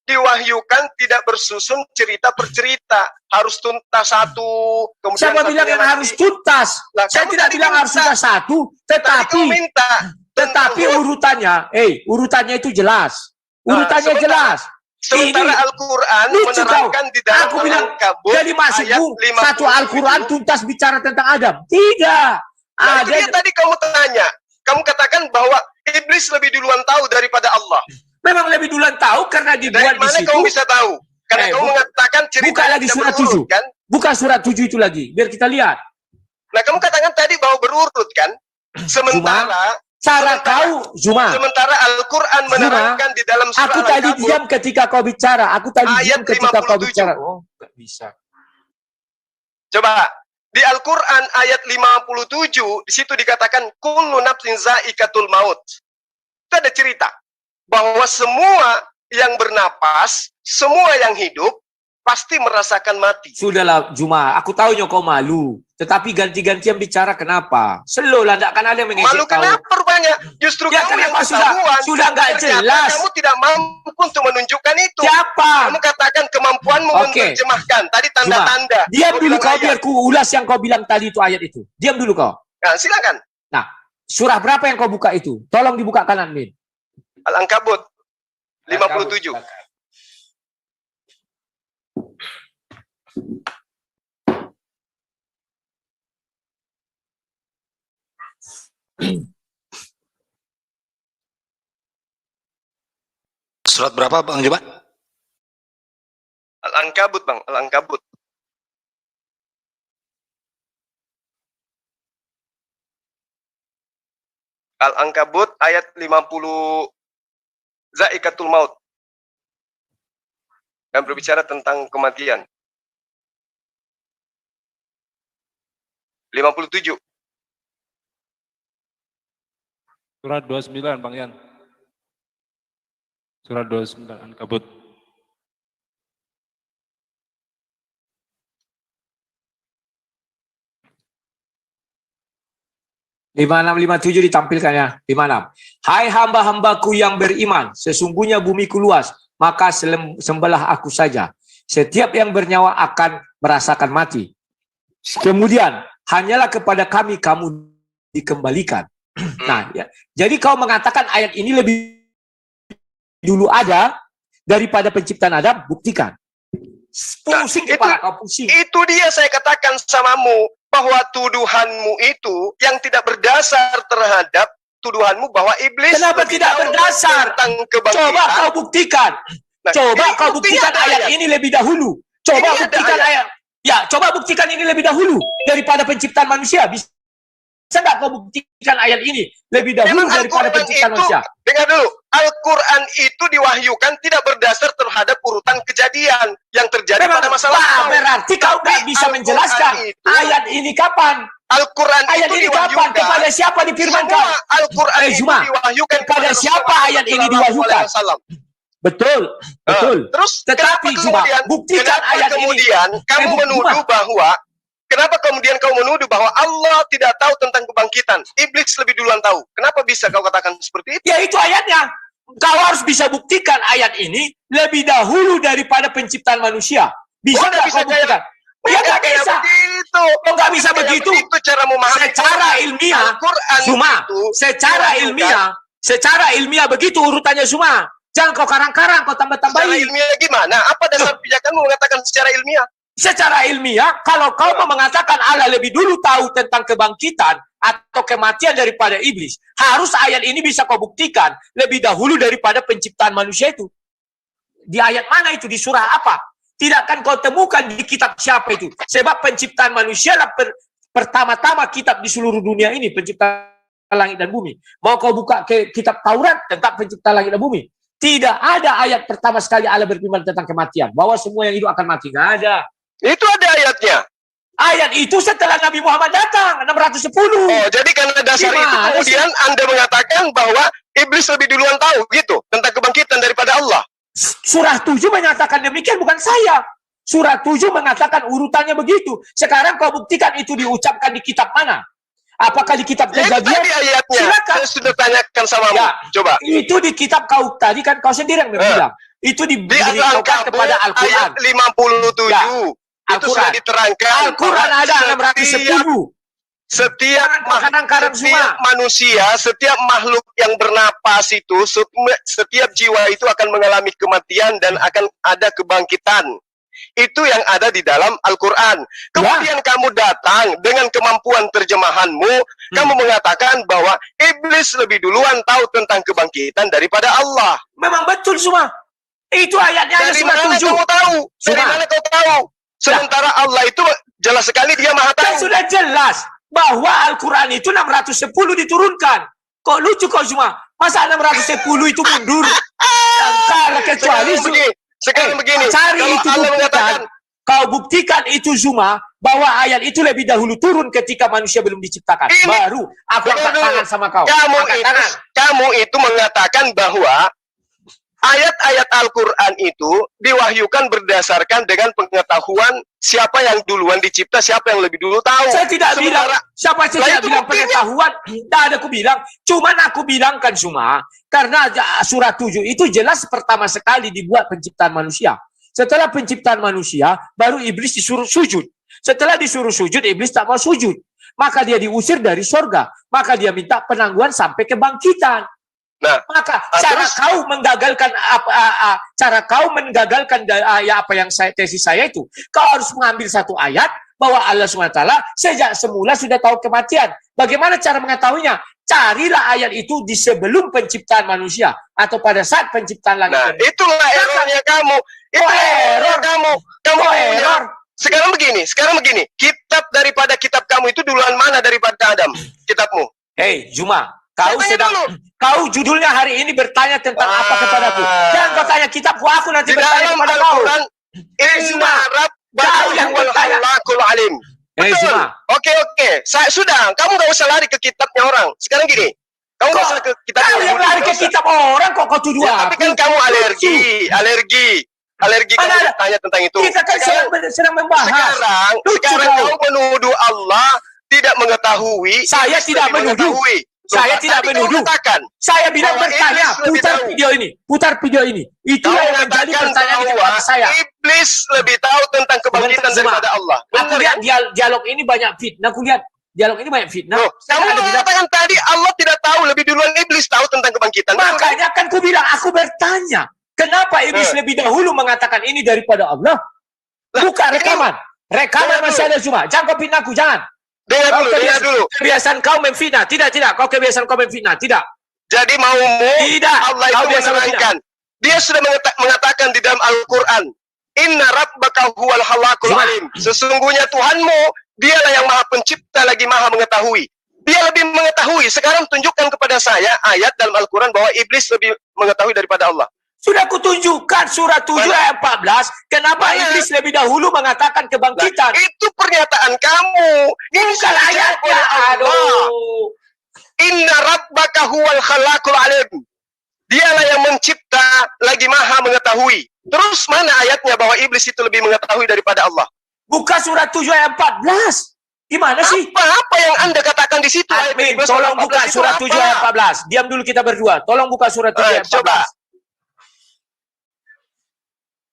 diwahyukan tidak bersusun cerita per cerita, harus tuntas satu. Kemudian Siapa bilang satunya yang lagi. harus tuntas? Nah, Saya kamu tidak tadi bilang harus minta. tuntas satu, Tadi kamu minta tetapi tentang- urutannya, urutannya itu jelas. Urutannya sebentar. jelas. sementara ini Al-Quran lucu menerangkan di dalam Aku bilang, Al-Ankabut jadi masuk ayat Bu, 57. satu Al-Quran tuntas bicara tentang Adam. Tidak. Nah, itu Ada dia tadi kamu tanya. Kamu katakan bahwa iblis lebih duluan tahu daripada Allah. memang lebih duluan tahu karena Dari dibuat di mana situ. kamu bisa tahu? Karena kamu mengatakan cerita buka lagi tidak surat berurut, 7. kan? Bukan surat 7 itu lagi. Biar kita lihat. Nah, kamu katakan tadi bahwa berurut kan? Sementara Cara kau, Zuma. sementara Al-Quran menerangkan di dalam surah Aku tadi Al-Ankabut diam ketika kau bicara. Aku tadi Ayat diam ketika kau 57. bicara. Oh, nggak bisa. Coba di Al-Quran ayat 57 di situ dikatakan kullu nafsin zaikatul maut. Itu ada cerita bahwa semua yang bernapas, semua yang hidup pasti merasakan mati. Sudahlah, Juma. Aku tahu kau malu. Tetapi ganti-gantian bicara kenapa? Slow lah, tidak akan ada yang mengisi Malu kau. kenapa rupanya? Justru Ya, kamu yang kenapa ketahuan. sudah nggak Ternyata jelas. Kamu tidak mampu untuk menunjukkan itu. Siapa? Kamu katakan kemampuanmu Oke. menerjemahkan. Tadi tanda-tanda. Diam Kau dulu bilang kau, ayat. biar ku ulas yang kau bilang tadi itu ayat itu. Diam dulu kau. Nah, silakan. Surah berapa yang kau buka itu? Tolong dibukakan admin. Al-Ankabut. 57. Surat berapa Bang Juma? Al-Ankabut, Bang. Al-Ankabut. Al-Ankabut ayat 50, Zaikatul Maut. Dan berbicara tentang kematian. 57. Surat 29 Bang Yan. Surat 29 Ankabut. Lima enam lima tujuh ditampilkannya. 56. Hai hamba-hambaku yang beriman, sesungguhnya bumiku luas, maka sembelih aku saja. Setiap yang bernyawa akan merasakan mati. Kemudian hanyalah kepada kami kamu dikembalikan. Nah, ya. Jadi kau mengatakan ayat ini lebih dulu ada daripada penciptaan Adam, buktikan. Pusing kepala kau, pusing. Itu dia saya katakan samamu, bahwa tuduhanmu itu yang tidak berdasar terhadap tuduhanmu bahwa iblis Kenapa tidak berdasar? tentang kebangkitan. Coba kau buktikan. Nah, Coba ini kau buktinya buktikan ada ayat ini lebih dahulu. Coba Ini ada buktikan ayat. Ya, coba buktikan ini lebih dahulu daripada penciptaan manusia. Bisa nggak kau buktikan ayat ini lebih dahulu Memang daripada Al-Quran penciptaan itu, manusia? dengar dulu, Al-Quran itu diwahyukan tidak berdasar terhadap urutan kejadian yang terjadi pada masa lalu. Berarti kau nggak bisa Al-Quran menjelaskan itu- ayat ini kapan? Al-Quran Ayat itu ini kapan? diwahyukan. Kepada siapa difirmankan? Semua Al-Quran itu Zuma, diwahyukan kepada siapa Rasulullah ayat ini Sallallahu diwahyukan? Alaihi Wasallam. Betul, betul. Terus Tetapi kenapa Zuma, kemudian, buktikan kenapa ayat ini. kemudian kamu Zuma. menuduh bahwa kenapa kemudian kau menuduh bahwa Allah tidak tahu tentang kebangkitan? Iblis lebih duluan tahu. Kenapa bisa kau katakan seperti itu? Ya itu ayatnya. Kau harus bisa buktikan ayat ini lebih dahulu daripada penciptaan manusia. Bisa Oh, nggak nggak bisa kau buktikan? Ya nggak kayak bisa. begitu. Oh, nggak bisa Kayak begitu. Begitu cara memahami Secara ilmiah, Al-Quran Zuma, itu secara diwahyukan. secara ilmiah begitu urutannya Zuma. Jangan kau karang-karang, kau Secara tambah-tambahin. ilmiah gimana? Apa dasar pijakanmu mengatakan secara ilmiah? Secara ilmiah, kalau kau mau mengatakan Allah lebih dulu tahu tentang kebangkitan atau kematian daripada iblis, harus ayat ini bisa kau buktikan lebih dahulu daripada penciptaan manusia itu. Di ayat mana itu? Di surah apa? Tidak akan kau temukan di kitab siapa itu. Sebab penciptaan manusia lah pertama-tama kitab di seluruh dunia ini, penciptaan langit dan bumi. Mau kau buka ke kitab Taurat tentang penciptaan langit dan bumi. Tidak ada ayat pertama sekali Allah berfirman tentang kematian. Bahwa semua yang hidup akan mati. Nggak ada. Itu ada ayatnya. Ayat itu setelah Nabi Muhammad datang, 610. Oh, jadi karena dasar itu Gimana kemudian Anda mengatakan bahwa iblis lebih duluan tahu gitu tentang kebangkitan daripada Allah. Surah 7 menyatakan demikian, bukan saya. Surah 7 mengatakan urutannya begitu. Sekarang kau buktikan itu diucapkan di kitab mana? Apakah di kitab Ya, itu Kejadian? tadi ayatnya. Silakan. Saya sudah tanyakan sama Ya. Coba. Itu di kitab kau tadi kan kau sendiri yang bilang. Itu Di diberitahukan Al-Ankabut kepada Al-Quran. ayat 57. Ya. Itu sudah diterangkan. Al-Quran bahwa ada 610. Setiap Kadang-kadang setiap semua. manusia, setiap makhluk yang bernapas itu, setiap jiwa itu akan mengalami kematian dan akan ada kebangkitan. Itu yang ada di dalam Al-Quran. Kemudian kamu datang dengan kemampuan terjemahanmu, kamu mengatakan bahwa iblis lebih duluan tahu tentang kebangkitan daripada Allah. Memang betul semua. Itu ayatnya ada Dari surah mana 7. kamu tahu? Dari Cuma. mana kau tahu? Sementara Allah itu jelas sekali dia maha Kan tahu. sudah jelas bahwa Al-Quran itu 610 diturunkan. Kok lucu kau semua? Masa 610 itu mundur? Kalau kecuali Sekarang begini, cari kalau itu Allah buktikan, mengatakan kau buktikan itu Zuma bahwa ayat itu lebih dahulu turun ketika manusia belum diciptakan. Ini- Baru aku angkat Dulu. tangan sama kau. kamu Angkat itu, tangan. kamu itu mengatakan bahwa ayat-ayat Al-Quran itu diwahyukan berdasarkan dengan pengetahuan siapa yang duluan dicipta, siapa yang lebih dulu tahu. Saya tidak bilang, siapa Lah, saya tidak itu bilang buktinya. pengetahuan, tidak ada aku bilang, cuman aku bilangkan Zuma, karena surah 7 itu jelas pertama sekali dibuat penciptaan manusia. Setelah penciptaan manusia, baru iblis disuruh sujud. Setelah disuruh sujud, iblis tak mau sujud. Maka dia diusir dari sorga. Maka dia minta penangguhan sampai kebangkitan. Nah, maka cara terus? kau menggagalkan cara kau menggagalkan ya apa yang tesis saya itu, kau harus mengambil satu ayat bahwa Allah SWT sejak semula sudah tahu kematian. Bagaimana cara mengetahuinya? Carilah ayat itu di sebelum penciptaan manusia atau pada saat penciptaan langit. Nah, itulah errornya kamu. Itu error kamu. Kamu error. Sekarang begini. Kitab daripada kitab kamu itu duluan mana daripada Adam? Kitabmu. Hei, Juma, kau judulnya hari ini bertanya tentang apa kepadaku. Jangan kau tanya kitabku, aku nanti Di bertanya dalam kepada kau. Al-Quran, Inna rabbaka yang huwal bertanya. khallaqul alim. Hei, Betul. Juma. Oke. Sudah, kamu gak usah lari ke kitabnya orang. Sekarang gini, kamu gak usah ke kitabnya Kau yang lari ke kitab orang kok kau tuduh Ya, tapi aku. kan kamu alergi kamu Mana ada? bertanya tentang itu. Kita kan sedang membahas. Sekarang kau menuduh Allah tidak mengetahui. Saya Iblis tidak lebih menuduh. mengetahui. Saya tidak Tadi kau menuduh. katakan, Saya bilang bahwa bertanya, iblis lebih tahu. putar video ini. Itulah Kau yang menjadi mengatakan pertanyaan di bahwa depan saya. iblis lebih tahu tentang kebangkitan Sebentar, daripada Allah. Aku Benar lihat kan? dialog ini banyak fitnah. Aku lihat dialog ini banyak fitnah. Loh, Saya kamu ada bilang, mengatakan tadi Allah tidak tahu, lebih duluan iblis tahu tentang kebangkitan. Betul kan? makanya kan ku bilang, aku bertanya, kenapa iblis lebih dahulu mengatakan ini daripada Allah? Buka rekaman. Rekaman Dengar masih ada cuma. Jangan kau fitnahku, jangan. Dengar dulu. Kebiasaan kau memfitnah. Tidak. Kau kebiasaan kau memfitnah. Tidak. Jadi maumu Tidak. Allah Kau itu biasa menerangkan. Dia sudah mengatakan di dalam Al-Quran, Inna rabbaka huwal khallaqul Cuma. alim. Sesungguhnya Tuhanmu, dialah yang maha pencipta lagi maha mengetahui. Dia lebih mengetahui. Sekarang tunjukkan kepada saya ayat dalam Al-Quran bahwa iblis lebih mengetahui daripada Allah. Sudah kutunjukkan surat 7 ayat 14. Kenapa Mana? iblis lebih dahulu mengatakan kebangkitan? Itu pernyataan kamu. Ini Bukan sudah ayatnya. Allah. Aduh. Inna rabbaka huwal khallaqul alim. Dialah yang mencipta lagi maha mengetahui. Terus mana ayatnya bahwa iblis itu lebih mengetahui daripada Allah? Buka surat 7 ayat 14. Gimana sih? Apa yang Anda katakan di situ? Ayat Admin, 13, tolong 14 buka itu surat apa? 7 ayat 14. Diam dulu kita berdua. Tolong buka surat 7 ayat 14. Coba.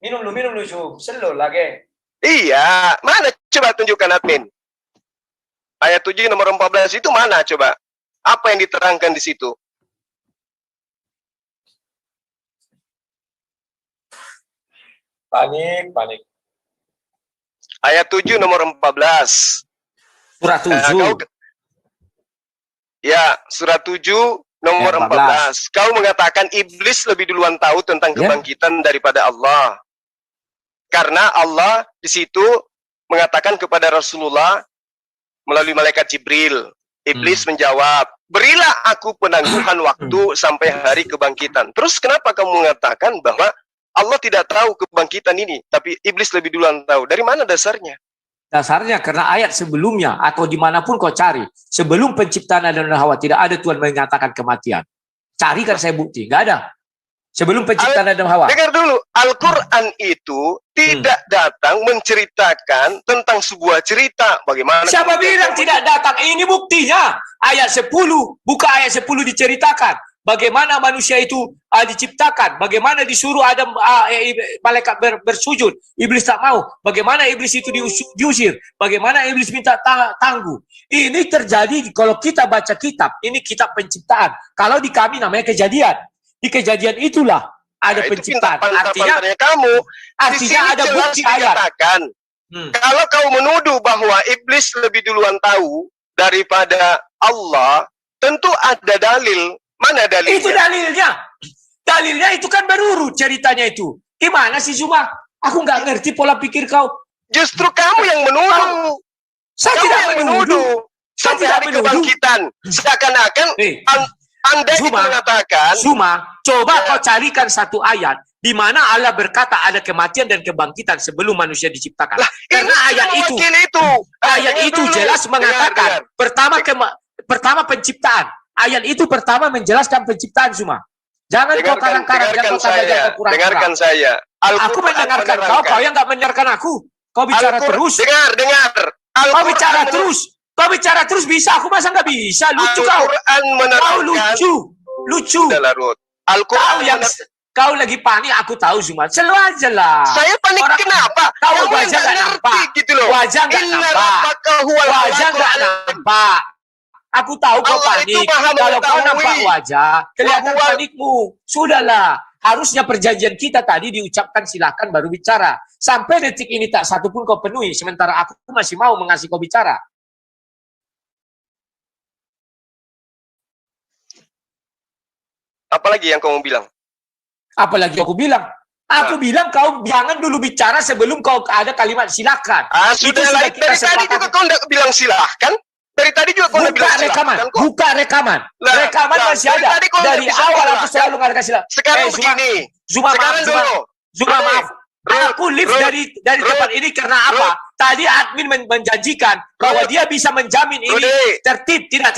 Minum dulu, Syuk. Slow lagi. Iya, mana coba tunjukkan admin. Ayat 7 nomor 14 itu mana coba? Apa yang diterangkan di situ? Panik. Ayat 7 nomor 14. Surat 7. Ya, surat 7 nomor Ya, 14. Kau mengatakan iblis lebih duluan tahu tentang Ya. kebangkitan daripada Allah. Karena Allah di situ mengatakan kepada Rasulullah melalui malaikat Jibril. Iblis menjawab, berilah aku penangguhan waktu sampai hari kebangkitan. Terus kenapa kamu mengatakan bahwa Allah tidak tahu kebangkitan ini, tapi iblis lebih duluan tahu? Dari mana dasarnya? Dasarnya karena ayat sebelumnya atau dimanapun kau cari. Sebelum penciptaan Adam dan Hawa tidak ada Tuhan mengatakan kematian. Carikan saya bukti. Nggak ada. Sebelum penciptaan Adam Hawa. Dengar dulu, Al-Quran itu tidak datang menceritakan tentang sebuah cerita. Bagaimana? Siapa bilang tidak datang? Ini buktinya. Ayat 10. Buka ayat 10 diceritakan. Bagaimana manusia itu diciptakan. Bagaimana disuruh Adam malaikat bersujud. Iblis tak mau. Bagaimana iblis itu diusir. Bagaimana iblis minta tangguh. Ini terjadi kalau kita baca kitab. Ini kitab penciptaan. Kalau di kami namanya kejadian. Di kejadian itulah ada penciptaan. Artinya kamu. Artinya ada bukti ayat. Kalau kau menuduh bahwa iblis lebih duluan tahu daripada Allah, tentu ada dalil. Mana dalilnya? Itu dalilnya. Dalilnya itu kan berurut ceritanya itu. Gimana sih Zuma? Aku nggak ngerti pola pikir kau. Justru kamu yang menuduh. Saya Kamu tidak yang menuduh. Sampai hari kebangkitan. Seakan-akan Anda itu mengatakan. Zuma, coba kau carikan satu ayat di mana Allah berkata ada kematian dan kebangkitan sebelum manusia diciptakan. Karena ayat itu jelas mengatakan pertama penciptaan. Ayat itu pertama menjelaskan penciptaan Zuma. Jangan kau karang-karang, jangan kau kurang-kurang. Dengarkan saya. Aku mendengarkan kau yang nggak mendengarkan aku. Kau bicara terus. Dengar. Kau bicara terus. Kau bicara terus bisa, aku masa nggak bisa. Lucu kau. Kau lucu. Kau lagi panik, aku tahu Zuma. Selalu aja lah. Saya panik kenapa? Kau wajah nggak nampak. Gitu loh. Wajah nggak nampak. Wajah nggak nampak. Aku tahu kau Allah itu panik. Maha Kalau kau mengetahui. nampak wajah, kelihatan Bahwa- panikmu. Sudahlah. Harusnya perjanjian kita tadi diucapkan silakan baru bicara. Sampai detik ini tak satu pun kau penuhi. Sementara aku masih mau mengasih kau bicara. Apalagi yang kamu bilang? Apalagi aku bilang. Aku bilang kau jangan dulu bicara sebelum kau ada kalimat silakan. Sudah Itu lah. kita Dari tadi sepakati. juga kau tidak bilang silahkan. Dari tadi juga kau tidak Buka bilang rekaman, silahkan kok. buka rekaman. Lah, Rekaman lah, masih dari ada. tadi kau Dari bisa awal bilang aku selalu mengatakan silakan. Sekarang Zuma, begini. Zuma, Sekarang maaf, Zuma. dulu. Zuma, Rudy, maaf. Aku lift Rudy, dari Rudy, tempat ini karena apa? Tadi admin menjanjikan bahwa dia bisa menjamin ini Rudy. tertib. Tidak.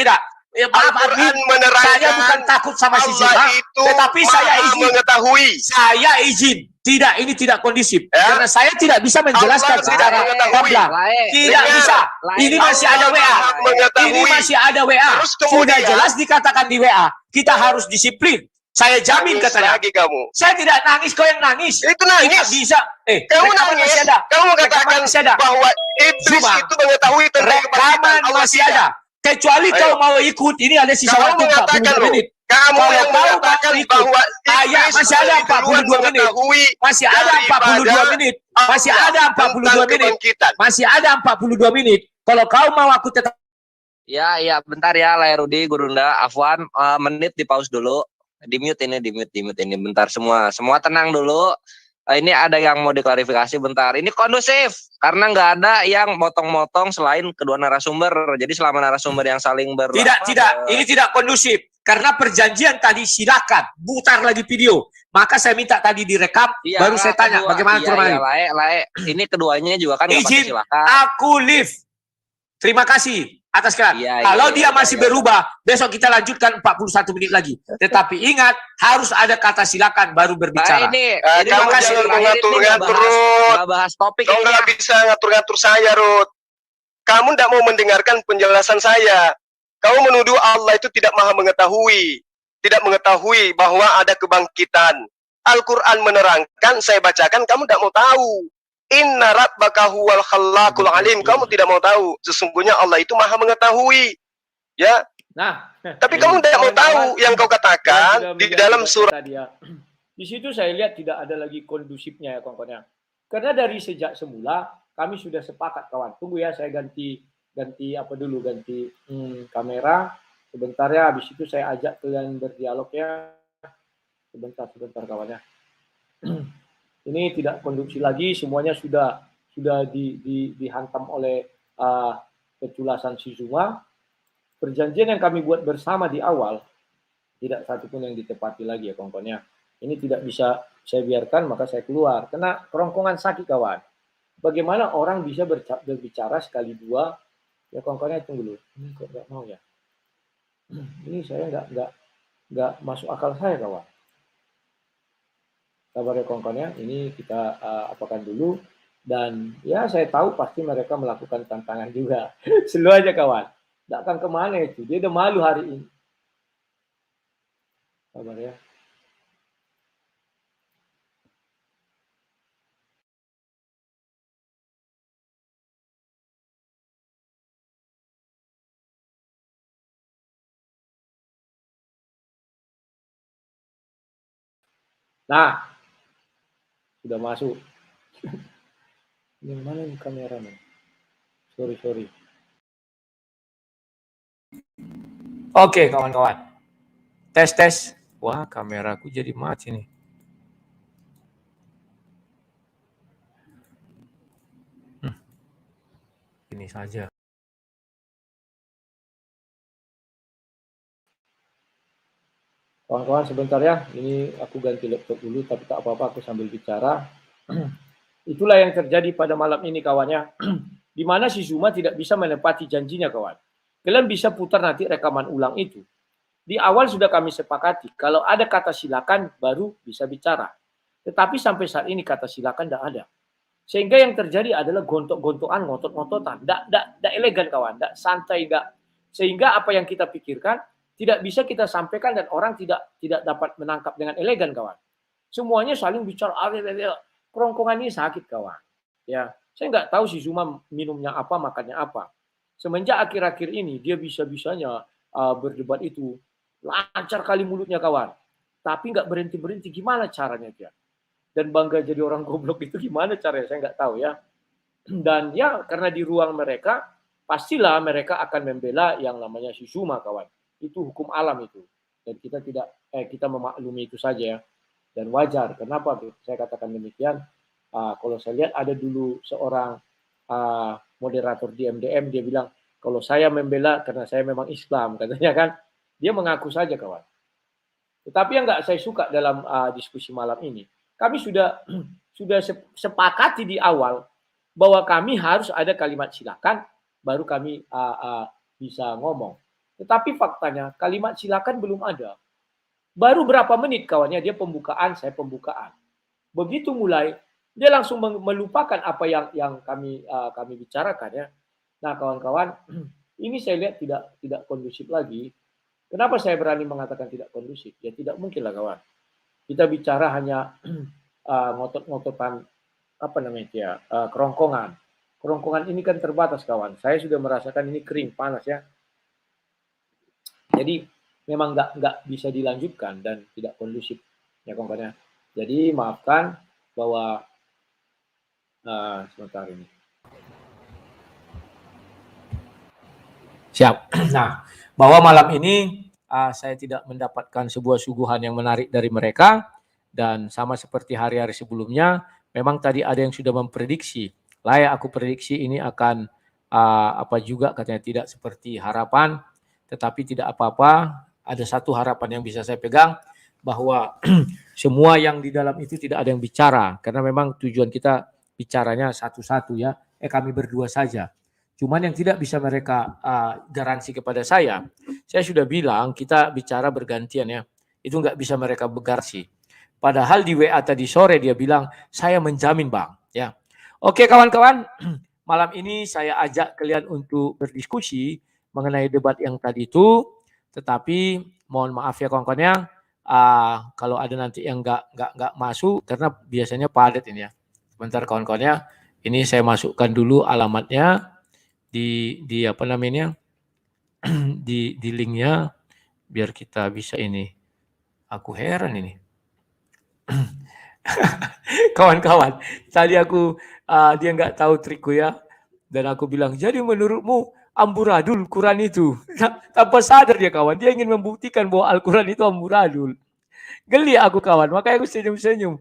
Ya, maaf admin, Al-Quran menerangkan saya bukan takut sama si Zuma, Allah itu tetapi saya Maha izin. mengetahui. Saya izin. Tidak, ini tidak kondusif. Ya. Karena saya tidak bisa menjelaskan Allah tidak secara mengetahui. gamblang. Tidak Dengar. bisa. Ini masih ada WA. Maha mengetahui. Ini masih ada WA. Terus Sudah kemudian- jelas dikatakan di WA. Kita harus disiplin. Saya jamin Nangis katanya. lagi kamu. Saya tidak nangis, kau yang nangis. Itu nangis. Tidak bisa. Kamu rekaman nangis. masih ada. Kamu Rekaman mengatakan masih ada. bahwa iblis Zuma. itu mengetahui tentang Rekaman kebangkitan Allah masih tidak. ada. Kecuali Ayo. kau mau ikut, ini ada sisa Kamu waktu mengatakan 42 loh. menit. Kamu Kalau yang kau mau mengatakan ikut, bahwa ayah, iblis masih ada lebih duluan 42 menit. mengetahui Masih ada 42 menit. Masih Allah ada 42 tentang menit. kebangkitan. Masih ada 42 menit. Kalau kau mau aku tetap Ya, bentar ya, Lai Rudi, Gurunda, Afwan, menit di pause dulu. Di mute ini. Bentar semua tenang dulu. Ini ada yang mau diklarifikasi bentar. Ini kondusif karena nggak ada yang motong-motong selain kedua narasumber. Jadi selama narasumber yang saling Tidak. Ini tidak kondusif. Karena perjanjian tadi silakan. Putar lagi video. Maka saya minta tadi direkam. Iya, Baru saya tanya bagaimana turunannya. Lai. Ini keduanya juga kan nggak pakai Izin. silakan. Aku live. Terima kasih atas keran. Iya, Kalau iya, dia iya, masih iya. berubah, besok kita lanjutkan 41 menit lagi. Tetapi ingat, harus ada kata silakan baru berbicara. Ini Kamu makasih. jangan terakhir ini mengatur-ngatur, nggak Ruth. nggak bahas topik Kau ini. nggak bisa ngatur-ngatur saya, Ruth. Kamu tidak mau mendengarkan penjelasan saya. Kau menuduh Allah itu tidak maha mengetahui. Tidak mengetahui bahwa ada kebangkitan. Al-Quran menerangkan, saya bacakan, kamu tidak mau tahu. Inna rabbaka huwal khallaqul alim. Kamu tidak mau tahu. Sesungguhnya Allah itu maha mengetahui. Ya, Nah, tapi kamu tidak mau tahu yang kau katakan di dalam surat. tadi ya. Di situ saya lihat tidak ada lagi kondusifnya ya kawan-kawan. Karena dari sejak semula kami sudah sepakat kawan. Tunggu ya, saya ganti apa dulu, ganti kamera sebentar ya. Habis itu saya ajak kalian berdialog ya. Sebentar kawan ya. Ini tidak kondusif lagi, semuanya sudah dihantam oleh keculasan si Zuma. Perjanjian yang kami buat bersama di awal tidak satu pun yang ditepati lagi ya kawan-kawan ya. Ini tidak bisa saya biarkan, maka saya keluar. Kena kerongkongan sakit kawan. Bagaimana orang bisa berbicara sekali dua? Ya kawan-kawan, tunggu dulu. Ini kok nggak mau ya? Ini saya nggak masuk akal saya kawan. Sabar ya kawan-kawan ya. Ini kita apakan dulu. Dan ya saya tahu pasti mereka melakukan tantangan juga. Slow aja kawan. Tidak akan kemana itu. Dia udah malu hari ini. Sabar ya. Nah, sudah masuk. Yang mana nih kameranya? Sorry. Oke, kawan-kawan. Tes. Wah, kameraku jadi mati nih. Ini saja. Kawan-kawan sebentar ya. Ini aku ganti laptop dulu, tapi tak apa-apa aku sambil bicara. Itulah yang terjadi pada malam ini kawannya. Di mana si Zuma tidak bisa menepati janjinya kawan. Kalian bisa putar nanti rekaman ulang itu. Di awal sudah kami sepakati, kalau ada kata silakan baru bisa bicara. Tetapi sampai saat ini kata silakan tidak ada. Sehingga yang terjadi adalah gontok-gontokan, ngotot-ngototan. Tidak elegan kawan, tidak santai, tidak. Sehingga apa yang kita pikirkan tidak bisa kita sampaikan dan orang tidak dapat menangkap dengan elegan kawan. Semuanya saling bicara, kerongkongan ini sakit kawan. Ya, saya nggak tahu si Zuma minumnya apa, makannya apa. semenjak akhir-akhir ini dia bisa-bisanya berdebat itu lancar kali mulutnya kawan, tapi nggak berhenti-berhenti. Gimana caranya dia? Dan bangga jadi orang goblok itu gimana caranya? Saya nggak tahu ya. Dan ya karena di ruang mereka pastilah mereka akan membela yang namanya Shisuma kawan. Itu hukum alam itu. Dan kita memaklumi itu saja ya. Dan wajar. Kenapa saya katakan demikian? Kalau saya lihat ada dulu seorang moderator di MDM, dia bilang kalau saya membela karena saya memang Islam katanya kan. Dia mengaku saja kawan. Tetapi yang nggak saya suka dalam diskusi malam ini, kami sudah sepakati di awal bahwa kami harus ada kalimat silakan, baru kami bisa ngomong. Tetapi faktanya kalimat silakan belum ada. Baru berapa menit kawannya dia pembukaan, saya pembukaan. Begitu mulai, dia langsung melupakan apa yang kami bicarakan ya. Nah kawan-kawan, ini saya lihat tidak kondusif lagi. Kenapa saya berani mengatakan tidak kondusif? Ya tidak mungkin lah kawan. Kita bicara hanya ngotot-ngototan apa namanya ya, kerongkongan. Kerongkongan ini kan terbatas kawan. Saya sudah merasakan ini kering, panas ya. Jadi memang nggak bisa dilanjutkan dan tidak kondusif ya kawan-kawan. Jadi maafkan bahwa sebentar ini. Siap. Nah, bahwa malam ini saya tidak mendapatkan sebuah suguhan yang menarik dari mereka dan sama seperti hari-hari sebelumnya, memang tadi ada yang sudah memprediksi. Layak aku prediksi ini akan apa juga katanya tidak seperti harapan, tetapi tidak apa-apa. Ada satu harapan yang bisa saya pegang bahwa semua yang di dalam itu tidak ada yang bicara karena memang tujuan kita bicaranya satu-satu ya. Kami berdua saja. Cuman yang tidak bisa mereka garansi kepada saya sudah bilang kita bicara bergantian ya. Itu nggak bisa mereka begarsi. Padahal di WA tadi sore dia bilang saya menjamin bang ya. Oke kawan-kawan, malam ini saya ajak kalian untuk berdiskusi mengenai debat yang tadi itu. Tetapi mohon maaf ya kawan-kawannya, kalau ada nanti yang nggak masuk karena biasanya padat ini ya. Sebentar kawan-kawannya, ini saya masukkan dulu alamatnya di apa namanya di linknya biar kita bisa ini. Aku heran ini. Kawan-kawan, tadi aku dia nggak tahu trikku ya, dan aku bilang jadi menurutmu amburadul Quran itu. Tanpa sadar dia kawan, dia ingin membuktikan bahwa Al-Quran itu amburadul. Geli aku kawan, makanya aku senyum-senyum.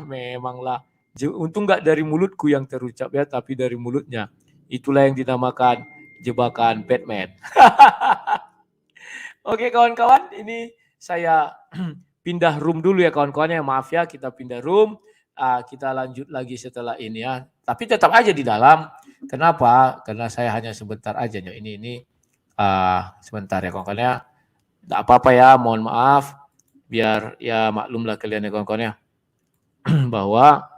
Memanglah. Untung nggak dari mulutku yang terucap ya, tapi dari mulutnya. Itulah yang dinamakan jebakan Batman. Oke kawan-kawan, ini saya pindah room dulu ya kawan-kawannya. Maaf ya, kita pindah room. Kita lanjut lagi setelah ini ya. Tapi tetap aja di dalam. Kenapa? Karena saya hanya sebentar aja. Ini sebentar ya kawan-kawannya. Tidak apa-apa ya, mohon maaf. Biar ya maklumlah kalian ya kawan-kawannya. Bahwa